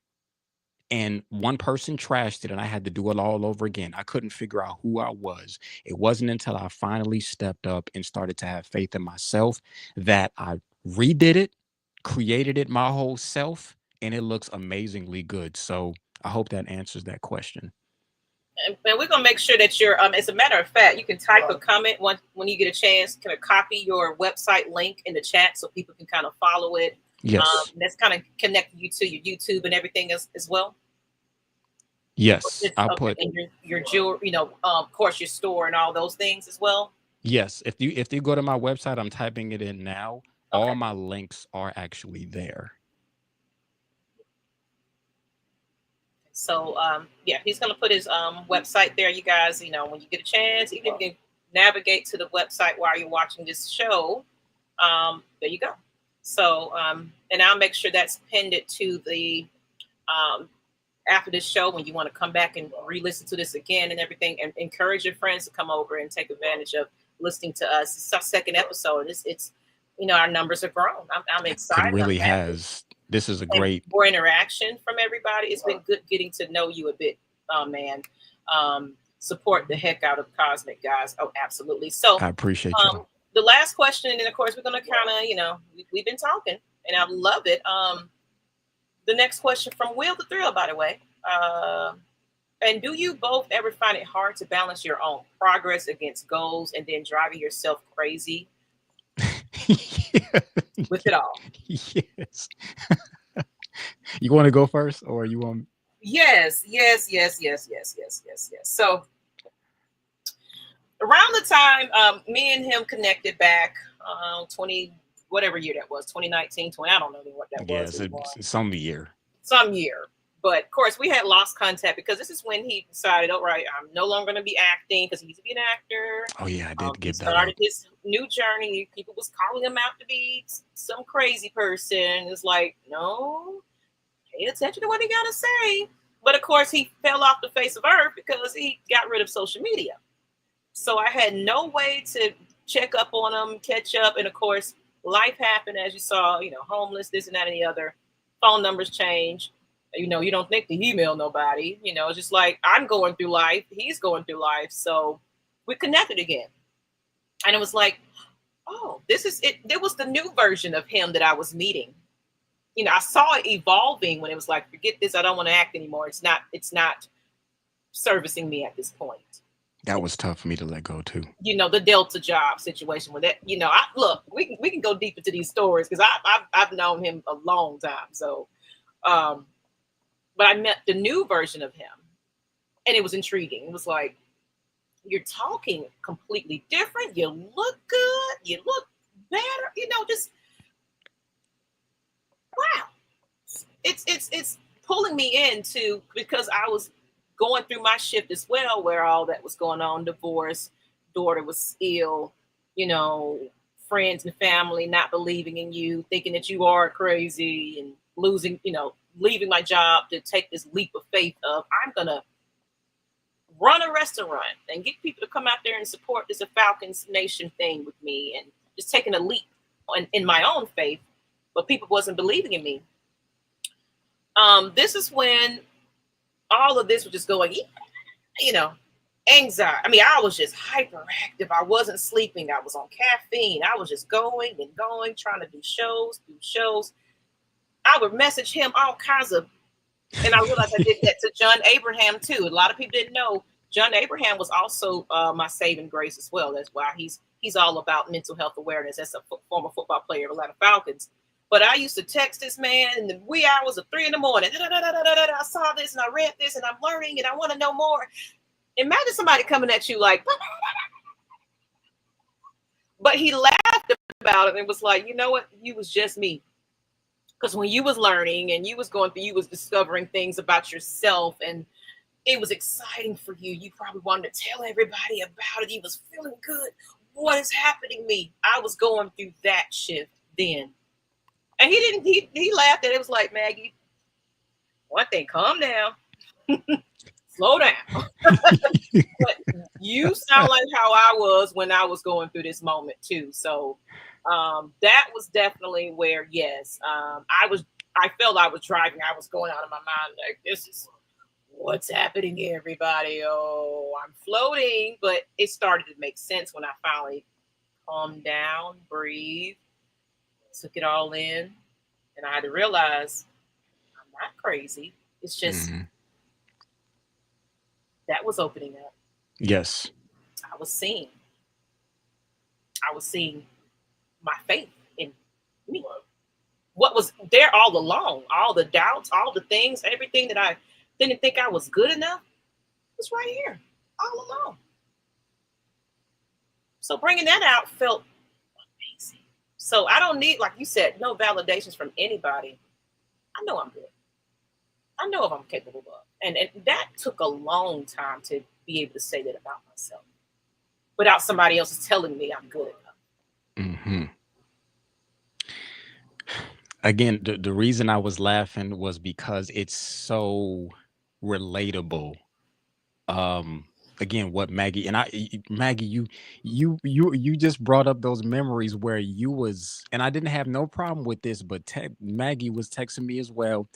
and one person trashed it and I had to do it all over again. I couldn't figure out who I was. It wasn't until I finally stepped up and started to have faith in myself that I redid it, created it my whole self, and it looks amazingly good. So I hope that answers that question. And we're gonna make sure that you're as a matter of fact, you can type a comment when you get a chance. Can copy your website link in the chat so people can kind of follow it. Yes. That's kind of connecting you to your YouTube and everything as well. Yes. I'll Okay, put and your jewelry, of course, your store and all those things as well. yes. If you go to my website, I'm typing it in now. Okay. All my links are actually there. So yeah, he's gonna put his website there, you guys. When you get a chance, even if you can navigate to the website while you're watching this show, there you go. So and I'll make sure that's pinned it to the after this show when you want to come back and re-listen to this again and everything, and encourage your friends to come over and take advantage of listening to us. It's our second episode, and it's our numbers have grown. I'm It excited. I'm really happy. has. This is a And great. more interaction from everybody. It's been good getting to know you a bit, man. Support the heck out of Cosmic, guys. Oh, absolutely. So, I appreciate y'all. the last question, and then of course we're gonna kind of, we've been talking, and I love it. The next question from Will the Thrill, by the way. And do you both ever find it hard to balance your own progress against goals and then driving yourself crazy with it all? Yes. You want to go first, or you want? Yes. So around the time me and him connected back, 20 whatever year that was, 2019, 20, I don't know what that was Yes, anymore. it's some year. Some year. But of course, we had lost contact because this is when he decided, all right, I'm no longer going to be acting because he used to be an actor. Oh yeah, I did He give that started up. his new journey. People was calling him out to be some crazy person. It's like, no, pay attention to what he got to say. But of course, he fell off the face of earth because he got rid of social media. So I had no way to check up on him, catch up. And of course, life happened, as you saw, homeless, this and that and the other. Phone numbers change. You don't think to email nobody. It's just like I'm going through life. He's going through life. So we connected again. And it was like, oh, this is it. There was the new version of him that I was meeting. I saw it evolving when it was like, forget this. I don't want to act anymore. It's not servicing me at this point. That was tough for me to let go too. The Delta job situation with that. Look, we can go deep into these stories because I've known him a long time. So, but I met the new version of him, and it was intriguing. It was like, you're talking completely different. You look good. You look better. Just wow. It's pulling me into, because I was going through my shift as well, where all that was going on, divorce, daughter was ill, friends and family not believing in you, thinking that you are crazy and losing, leaving my job to take this leap of faith of I'm gonna run a restaurant and get people to come out there and support this Falcons Nation thing with me, and just taking a leap in my own faith, but people wasn't believing in me. This is when all of this was just going, anxiety. I mean, I was just hyperactive. I wasn't sleeping. I was on caffeine. I was just going and going, trying to do shows. I would message him all kinds of, and I realized I did that to John Abraham too. A lot of people didn't know John Abraham was also my saving grace as well. That's why he's all about mental health awareness. That's a former football player of Atlanta Falcons. But I used to text this man in the wee hours of 3 a.m. I saw this and I read this and I'm learning and I want to know more. Imagine somebody coming at you like, but he laughed about it and was like, you know what? You was just me. Because when you was learning and you was going through, you was discovering things about yourself and it was exciting for you. You probably wanted to tell everybody about it. You was feeling good. What is happening to me? I was going through that shift then. And he laughed at it. It was like, Maggie, one thing, calm down. Slow down. But you sound like how I was when I was going through this moment too. So that was definitely where, yes, I felt I was driving. I was going out of my mind like, this is what's happening here, everybody. Oh, I'm floating. But it started to make sense when I finally calmed down, breathed, took it all in. And I had to realize I'm not crazy. It's just that was opening up. Yes. I was seeing my faith in me. What was there all along, all the doubts, all the things, everything that I didn't think I was good enough, was right here, all along. So bringing that out felt amazing. So I don't need, like you said, no validations from anybody. I know I'm good. I know if I'm capable of. And that took a long time to be able to say that about myself without somebody else telling me I'm good enough. Mm-hmm. Again, the reason I was laughing was because it's so relatable. Again, what Maggie and Maggie, you just brought up those memories where you was, and I didn't have no problem with this, but Maggie was texting me as well.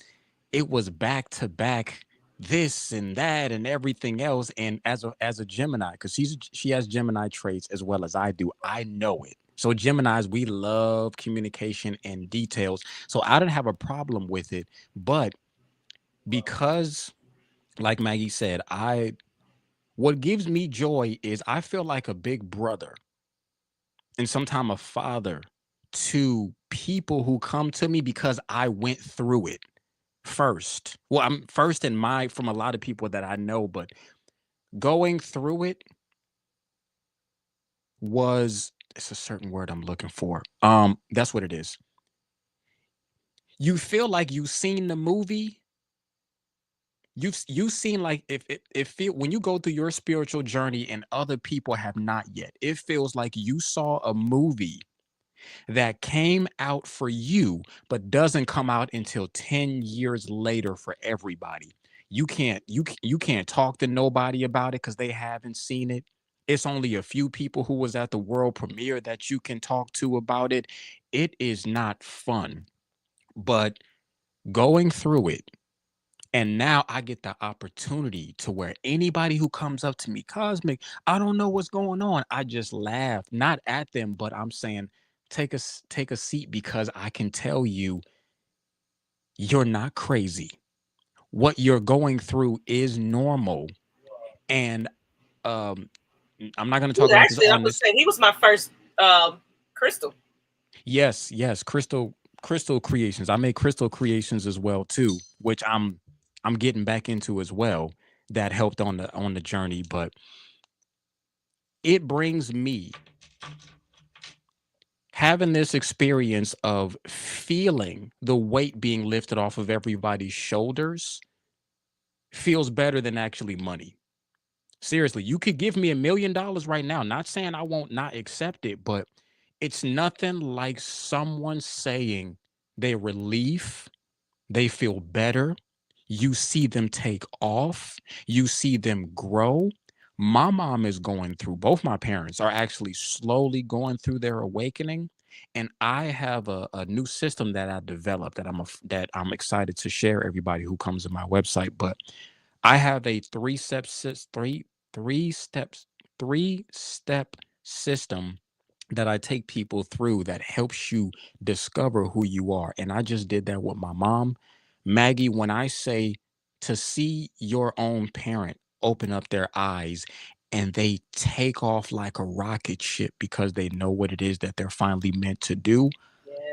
It was back to back, this and that and everything else. And as a Gemini, because she has Gemini traits as well as I do, I know it. So Geminis, we love communication and details. So I didn't have a problem with it. But because, like Maggie said, what gives me joy is I feel like a big brother and sometimes a father to people who come to me because I went through it first. Well, I'm first in from a lot of people that I know, but going through it it's a certain word I'm looking for. That's what it is. You feel like you've seen the movie. You've seen, like, if when you go through your spiritual journey and other people have not yet, it feels like you saw a movie that came out for you but doesn't come out until 10 years later for everybody. You can't talk to nobody about it because they haven't seen it. It's only a few people who was at the world premiere that you can talk to about it. It is not fun. But going through it, and now I get the opportunity to where anybody who comes up to me, Cosmic, I don't know what's going on. I just laugh, not at them, but I'm saying, take a seat, because I can tell you, you're not crazy. What you're going through is normal. And um, I'm not going to talk about this Actually, I on would this. say he was my first crystal. Yes, crystal creations. I make crystal creations as well too, which I'm getting back into as well. That helped on the journey, but it brings me having this experience of feeling the weight being lifted off of everybody's shoulders feels better than actually money. Seriously, you could give me $1 million right now. Not saying I won't not accept it, but It's nothing like someone saying they relief, they feel better. You see them take off, you see them grow. My mom is going through, both my parents are actually slowly going through their awakening. And I have a new system that I developed that that I'm excited to share everybody who comes to my website. But I have a three steps, 3-step system that I take people through that helps you discover who you are. And I just did that with my mom. Maggie, when I say to see your own parent open up their eyes and they take off like a rocket ship because they know what it is that they're finally meant to do,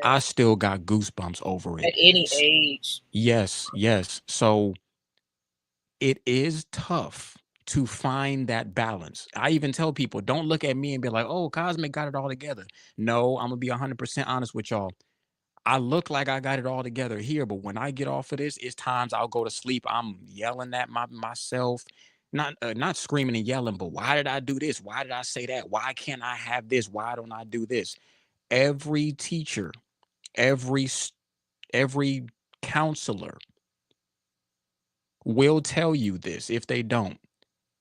I Yes. still got goosebumps over At it. any S- age. Yes, yes. So it is tough to find that balance. I even tell people, don't look at me and be like, oh, Cosmic got it all together. No, I'm gonna be 100% honest with y'all. I look like I got it all together here, but when I get off of this, it's times I'll go to sleep. I'm yelling at myself, not screaming and yelling, but why did I do this? Why did I say that? Why can't I have this? Why don't I do this? Every teacher, every every counselor will tell you this if they don't.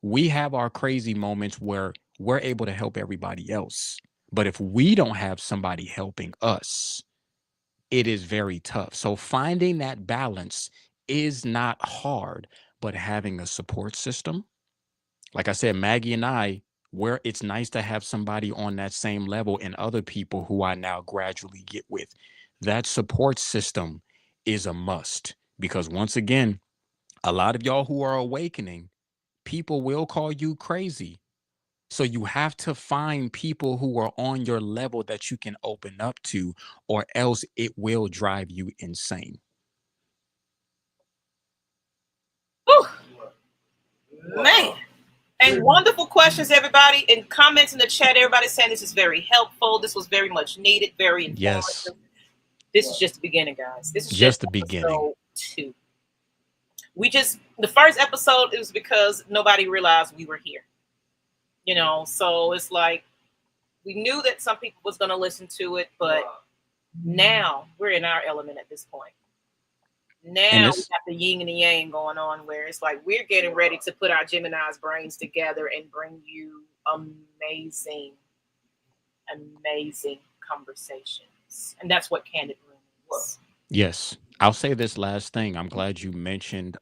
We have our crazy moments where we're able to help everybody else. But if we don't have somebody helping us, it is very tough. So finding that balance is not hard, but having a support system, like I said, Maggie and I, where it's nice to have somebody on that same level and other people who I now gradually get with. That support system is a must because once again, a lot of y'all who are awakening, people will call you crazy. So you have to find people who are on your level that you can open up to, or else it will drive you insane. Whew, man. And wonderful questions, everybody. And comments in the chat, everybody saying this is very helpful. This was very much needed, very Yes, informative. This is just the beginning, guys. This is just just the beginning. episode 2. The first episode, it was because nobody realized we were here. So it's like we knew that some people was going to listen to it, but now we're in our element at this point. And Now we it's got the yin and the yang going on where it's like we're getting ready to put our Gemini's brains together and bring you amazing, amazing conversations. And that's what Candid Room is. yes. I'll say this last thing. I'm glad you mentioned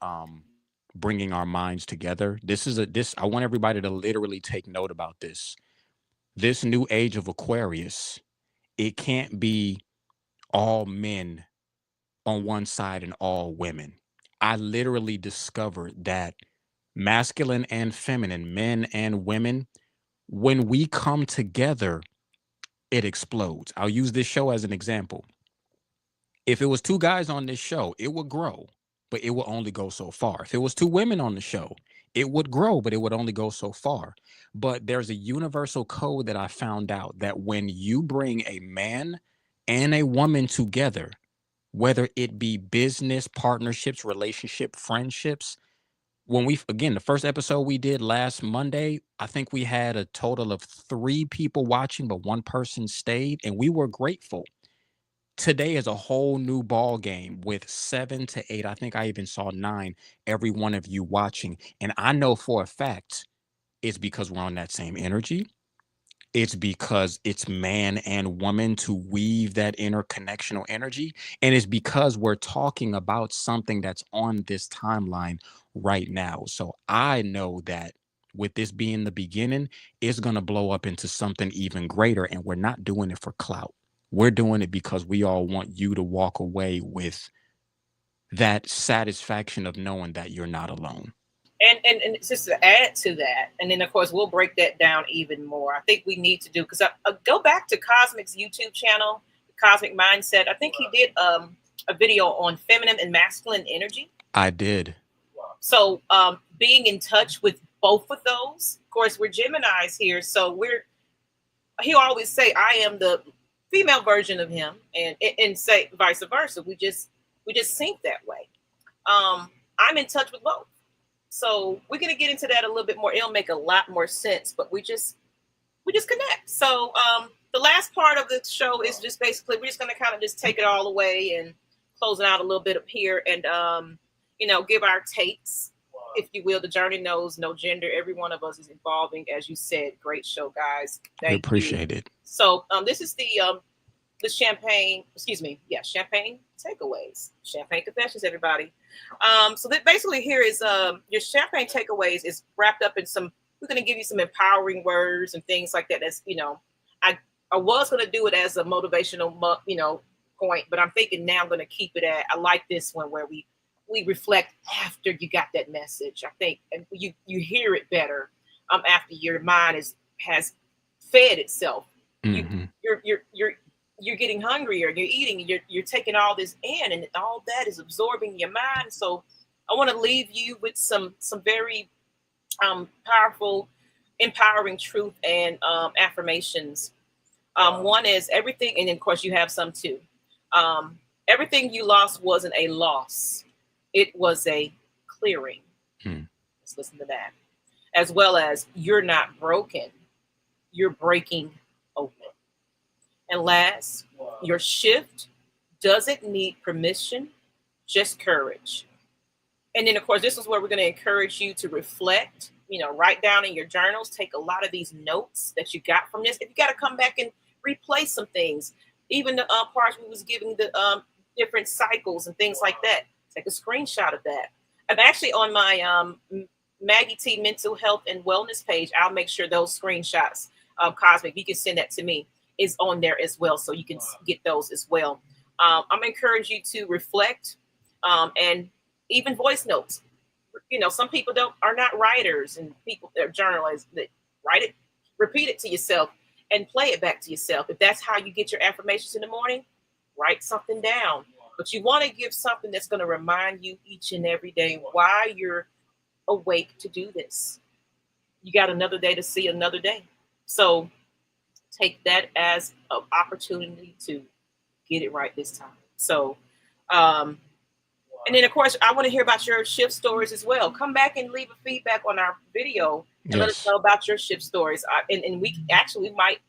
bringing our minds together. This I want everybody to literally take note about this. This new age of Aquarius, it can't be all men on one side and all women. I literally discovered that masculine and feminine, men and women, when we come together, it explodes. I'll use this show as an example. If it was two guys on this show, it would grow, but it would only go so far. If it was two women on the show, it would grow, but it would only go so far. But there's a universal code that I found out that when you bring a man and a woman together, whether it be business, partnerships, relationship, friendships, when we again the first episode we did last Monday, I think we had a total of 3 people watching, but one person stayed, and we were grateful. Today is a whole new ball game with 7 to 8. I think I even saw 9. Every one of you watching, and I know for a fact it's because we're on that same energy. It's because it's man and woman to weave that interconnectional energy. And it's because we're talking about something that's on this timeline right now. So I know that with this being the beginning, it's going to blow up into something even greater. And we're not doing it for clout. We're doing it because we all want you to walk away with that satisfaction of knowing that you're not alone. And just to add to that, and then of course we'll break that down even more. I think we need to do because I go back to Cosmic's YouTube channel, Cosmic Mindset. I think he did a video on feminine and masculine energy. I did. So being in touch with both of those. Of course, we're Geminis here, so he always say I am the female version of him, and say vice versa. We just sync that way. I'm in touch with both. So we're gonna get into that a little bit more. It'll make a lot more sense, but we just connect. So the last part of the show is just basically we're just going to kind of just take it all away and close it out a little bit up here and give our takes, if you will. The journey knows no gender. Every one of us is evolving, as you said. Great show, guys. We Thank you. appreciate it. So this is the champagne, excuse me, yeah, champagne takeaways, champagne confessions, everybody. So that basically here is your champagne takeaways is wrapped up in some. We're going to give you some empowering words and things like that. That's I was going to do it as a motivational point, but I'm thinking now I'm going to keep it at. I like this one where we reflect after you got that message. I think and you hear it better after your mind has fed itself. Mm-hmm. You're getting hungrier, you're eating, you're taking all this in, and all that is absorbing your mind. So I want to leave you with some very powerful, empowering truth and affirmations. One is everything, and of course you have some too. Everything you lost wasn't a loss; it was a clearing. Let's listen to that. As well as you're not broken; you're breaking open. And last, your shift doesn't need permission, just courage. And then, of course, this is where we're going to encourage you to reflect, write down in your journals, take a lot of these notes that you got from this. If you got to come back and replace some things, even the parts we was giving the different cycles and things like that, take a screenshot of that. I'm actually on my Maggie T mental health and wellness page. I'll make sure those screenshots, Cosmic, you can send that to me, is on there as well, so you can get those as well. I'm encouraging you to reflect and even voice notes. Some people are not writers, and people that are journalists that write it, repeat it to yourself, and play it back to yourself. If that's how you get your affirmations in the morning, write something down. But you want to give something that's going to remind you each and every day why you're awake to do this. You got another day to see another day. So take that as an opportunity to get it right this time. So, and then of course, I want to hear about your shift stories as well. Come back and leave a feedback on our video and let us know about your shift stories. And we might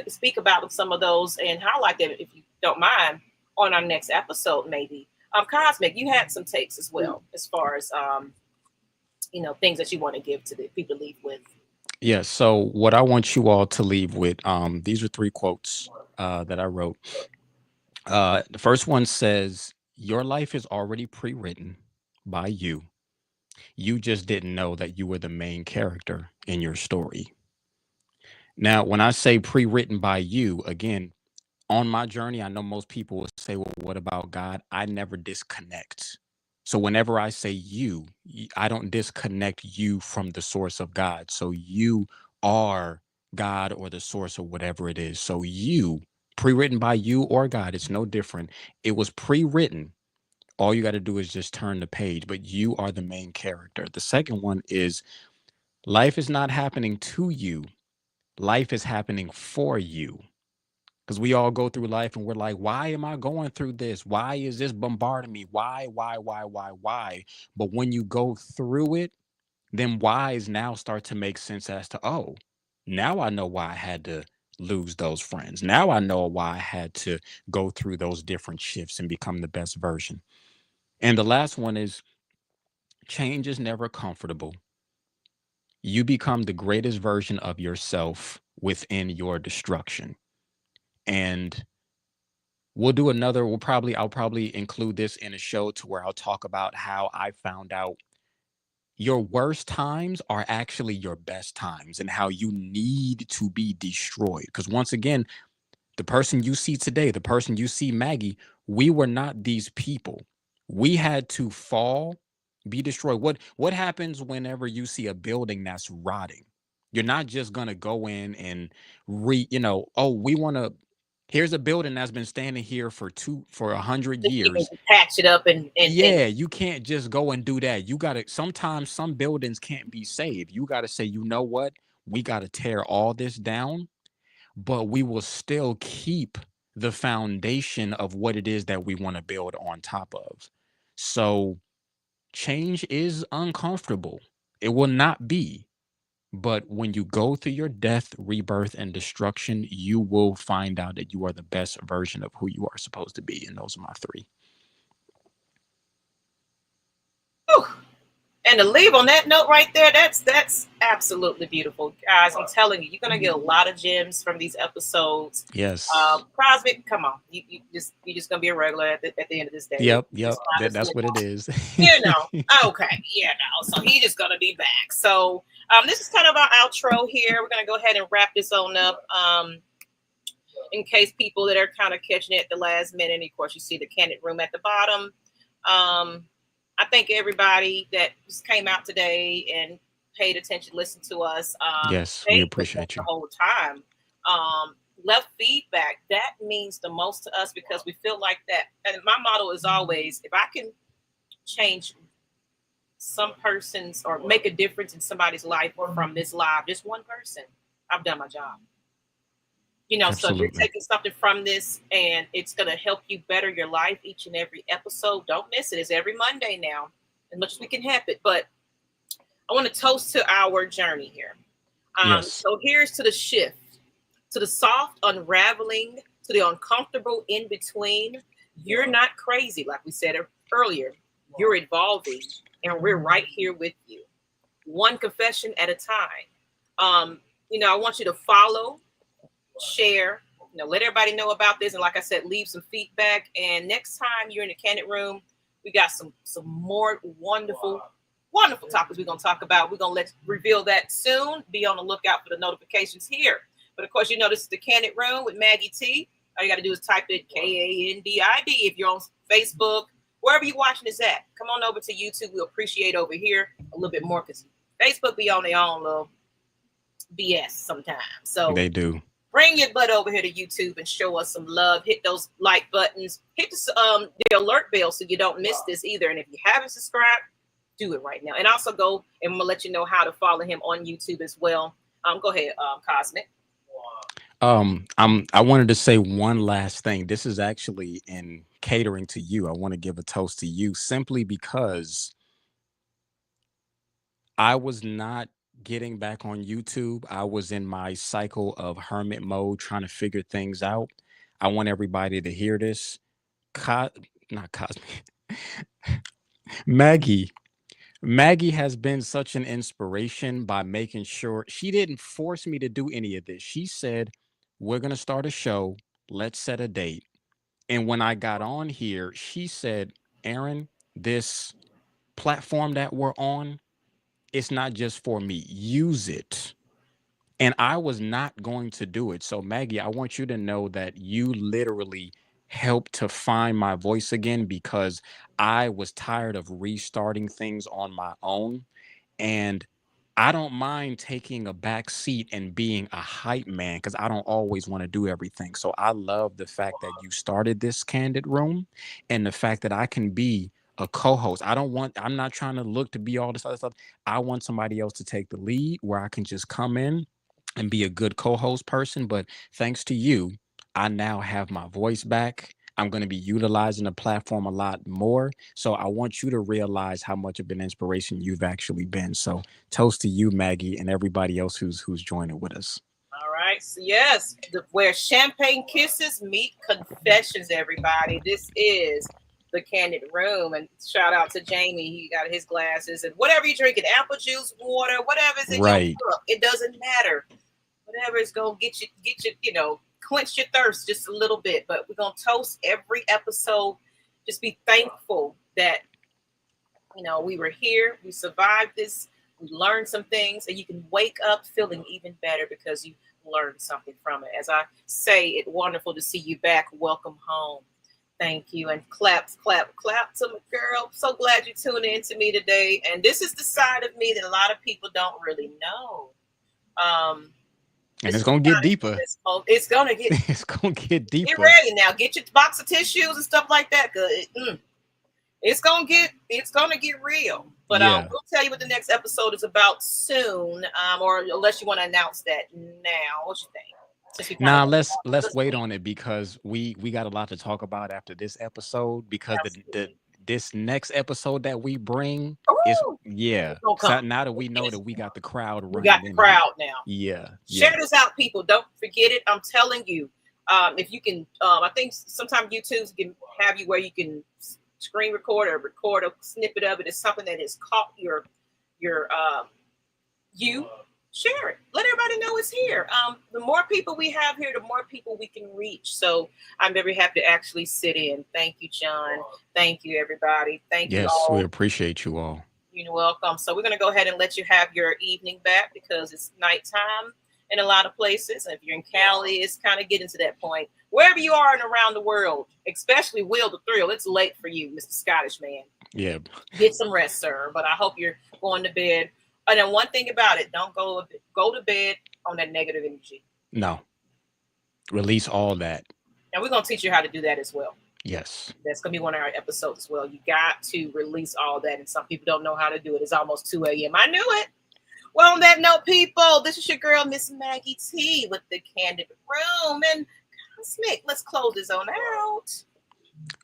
speak about some of those and highlight them, if you don't mind, on our next episode, maybe. Cosmic, you had some takes as well, as far as things that you want to give to the people to leave with. Yeah. So what I want you all to leave with, these are 3 quotes that I wrote. The first one says, "Your life is already pre-written by you. You just didn't know that you were the main character in your story." Now, when I say pre-written by you, again, on my journey, I know most people will say, "Well, what about God?" I never disconnect. So whenever I say you, I don't disconnect you from the source of God. So you are God or the source or whatever it is. So you, pre-written by you or God, it's no different. It was pre-written. All you got to do is just turn the page, but you are the main character. The second one is, life is not happening to you. Life is happening for you. Because we all go through life and we're like, why am I going through this? Why is this bombarding me? Why? But when you go through it, then whys now start to make sense as to, oh, now I know why I had to lose those friends. Now I know why I had to go through those different shifts and become the best version. And the last one is, change is never comfortable. You become the greatest version of yourself within your destruction. And I'll probably include this in a show to where I'll talk about how I found out your worst times are actually your best times and how you need to be destroyed. Because once again, the person you see today, the person you see, Maggie, we were not these people. We had to fall, be destroyed. What happens whenever you see a building that's rotting? You're not just gonna go in and oh, we want to. Here's a building that's been standing here for 100 Even years. patch it up and Yeah, you can't just go and do that. You gotta. Sometimes some buildings can't be saved. You gotta say, you know what? We gotta tear all this down, but we will still keep the foundation of what it is that we want to build on top of. So change is uncomfortable. It will not be. But when you go through your death, rebirth, and destruction, you will find out that you are the best version of who you are supposed to be. And those are my three. Whew. And to leave on that note right there, that's absolutely beautiful, guys. I'm telling you, you're gonna get a lot of gems from these episodes. Yes. Cosmic, come on, you just gonna be a regular at the end of this day. Yep. Just Yep. let us, That's what it is. okay, so he just gonna be back. So this is kind of our outro here. We're gonna go ahead and wrap this on up. In case people that are kind of catching it at the last minute, of course, you see the Candid Room at the bottom. I thank everybody that just came out today and paid attention, listened to us, Yes, we stayed with us appreciate the you. whole time, left feedback. That means the most to us because we feel like that. And my motto is always, if I can change some person's or make a difference in somebody's life from this live, just one person, I've done my job. So if you're Absolutely. taking something from this and it's going to help you better your life each and every episode, don't miss it. It's every Monday now, as much as we can help it. But I want to toast to our journey here. Yes. So here's to the shift, to the soft unraveling, to the uncomfortable in between. You're not crazy, like we said earlier. You're evolving, and we're right here with you, one confession at a time. I want you to follow, share, let everybody know about this, and like I said, leave some feedback. And next time you're in the Candid Room, we got some more wonderful topics we're going to talk about. We're going to reveal that soon. Be on the lookout for the notifications here. But of course, this is the Candid Room with Maggie T. All you got to do is type it Kandid. If you're on Facebook, wherever you're watching this at, come on over to YouTube. We'll appreciate over here a little bit more because Facebook be on their own little BS sometimes. So They do. bring your butt over here to YouTube and show us some love. Hit those like buttons. Hit the alert bell so you don't miss this either. And if you haven't subscribed, do it right now. And also go and we'll let you know how to follow him on YouTube as well. Go ahead, Cosmic. I wanted to say one last thing. This is actually in catering to you. I want to give a toast to you simply because I was not getting back on YouTube. I was in my cycle of hermit mode trying to figure things out. I want everybody to hear this. Co- Not Cosmic. Maggie. Maggie has been such an inspiration by making sure she didn't force me to do any of this. She said, "We're going to start a show. Let's set a date." And when I got on here, she said, "Aaron, this platform that we're on, it's not just for me. Use it." And I was not going to do it. So, Maggie, I want you to know that you literally helped to find my voice again because I was tired of restarting things on my own. And I don't mind taking a back seat and being a hype man because I don't always want to do everything. So I love the fact that you started this Candid Room and the fact that I can be a co-host. I'm not trying to look to be all this other stuff. I want somebody else to take the lead where I can just come in and be a good co-host person. But thanks to you, I now have my voice back. I'm going to be utilizing the platform a lot more. So I want you to realize how much of an inspiration you've actually been. So toast to you, Maggie, and everybody else who's joining with us. All right. So yes, where champagne kisses meet confessions, everybody. This is the Candid Room. And shout out to Jamie. He got his glasses and whatever you're drinking, apple juice, water, whatever's in your Right. cup, it doesn't matter. Whatever is gonna get you, quench your thirst just a little bit. But we're gonna toast every episode. Just be thankful that we were here, we survived this, we learned some things, and you can wake up feeling even better because you learned something from it. As I say, it's wonderful to see you back. Welcome home. Thank you. And clap to my girl. So glad you tuned in to me today. And this is the side of me that a lot of people don't really know. And it's gonna get deeper. It's gonna get It's gonna get deeper. Get ready now. Get your box of tissues and stuff like that. It's gonna get real. But Yeah. we'll tell you what the next episode is about soon. Or unless you want to announce that now. What you think? Nah, let's wait on it because we got a lot to talk about after this episode because the this next episode that we bring is So now that we know that we got the crowd running, we got the crowd now. Yeah. Share this out, people. Don't forget it. I'm telling you. If you can, I think sometimes YouTube can have you where you can screen record or record a snippet of it. It's something that has caught your you. Share it. Let everybody know it's here. The more people we have here, the more people we can reach. So I'm very happy to actually sit in. Thank you, John. Thank you, everybody. Thank you all. Yes, we appreciate you all. You're welcome. So we're going to go ahead and let you have your evening back because it's nighttime in a lot of places. And if you're in Cali, it's kind of getting to that point. Wherever you are and around the world, especially Will the Thrill, it's late for you, Mr. Scottish man. Yeah. Get some rest, sir. But I hope you're going to bed. And then one thing about it, don't go to bed on that negative energy. No. Release all that. And we're going to teach you how to do that as well. Yes. That's going to be one of our episodes as well. You got to release all that. And some people don't know how to do it. It's almost 2 a.m. I knew it. Well, on that note, people, this is your girl, Miss Maggie T with the Kandid Room. And Smith, let's close this on out.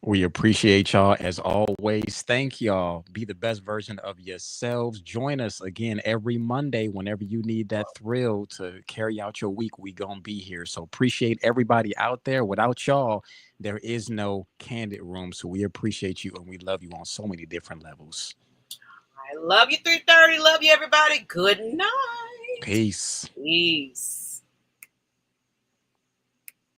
We appreciate y'all as always. Thank y'all. Be the best version of yourselves. Join us again every Monday whenever you need that thrill to carry out your week. We gonna be here. So appreciate everybody out there. Without y'all, there is no Kandid Room. So we appreciate you and we love you on so many different levels. I love you, 330. Love you, everybody. Good night. Peace. Peace.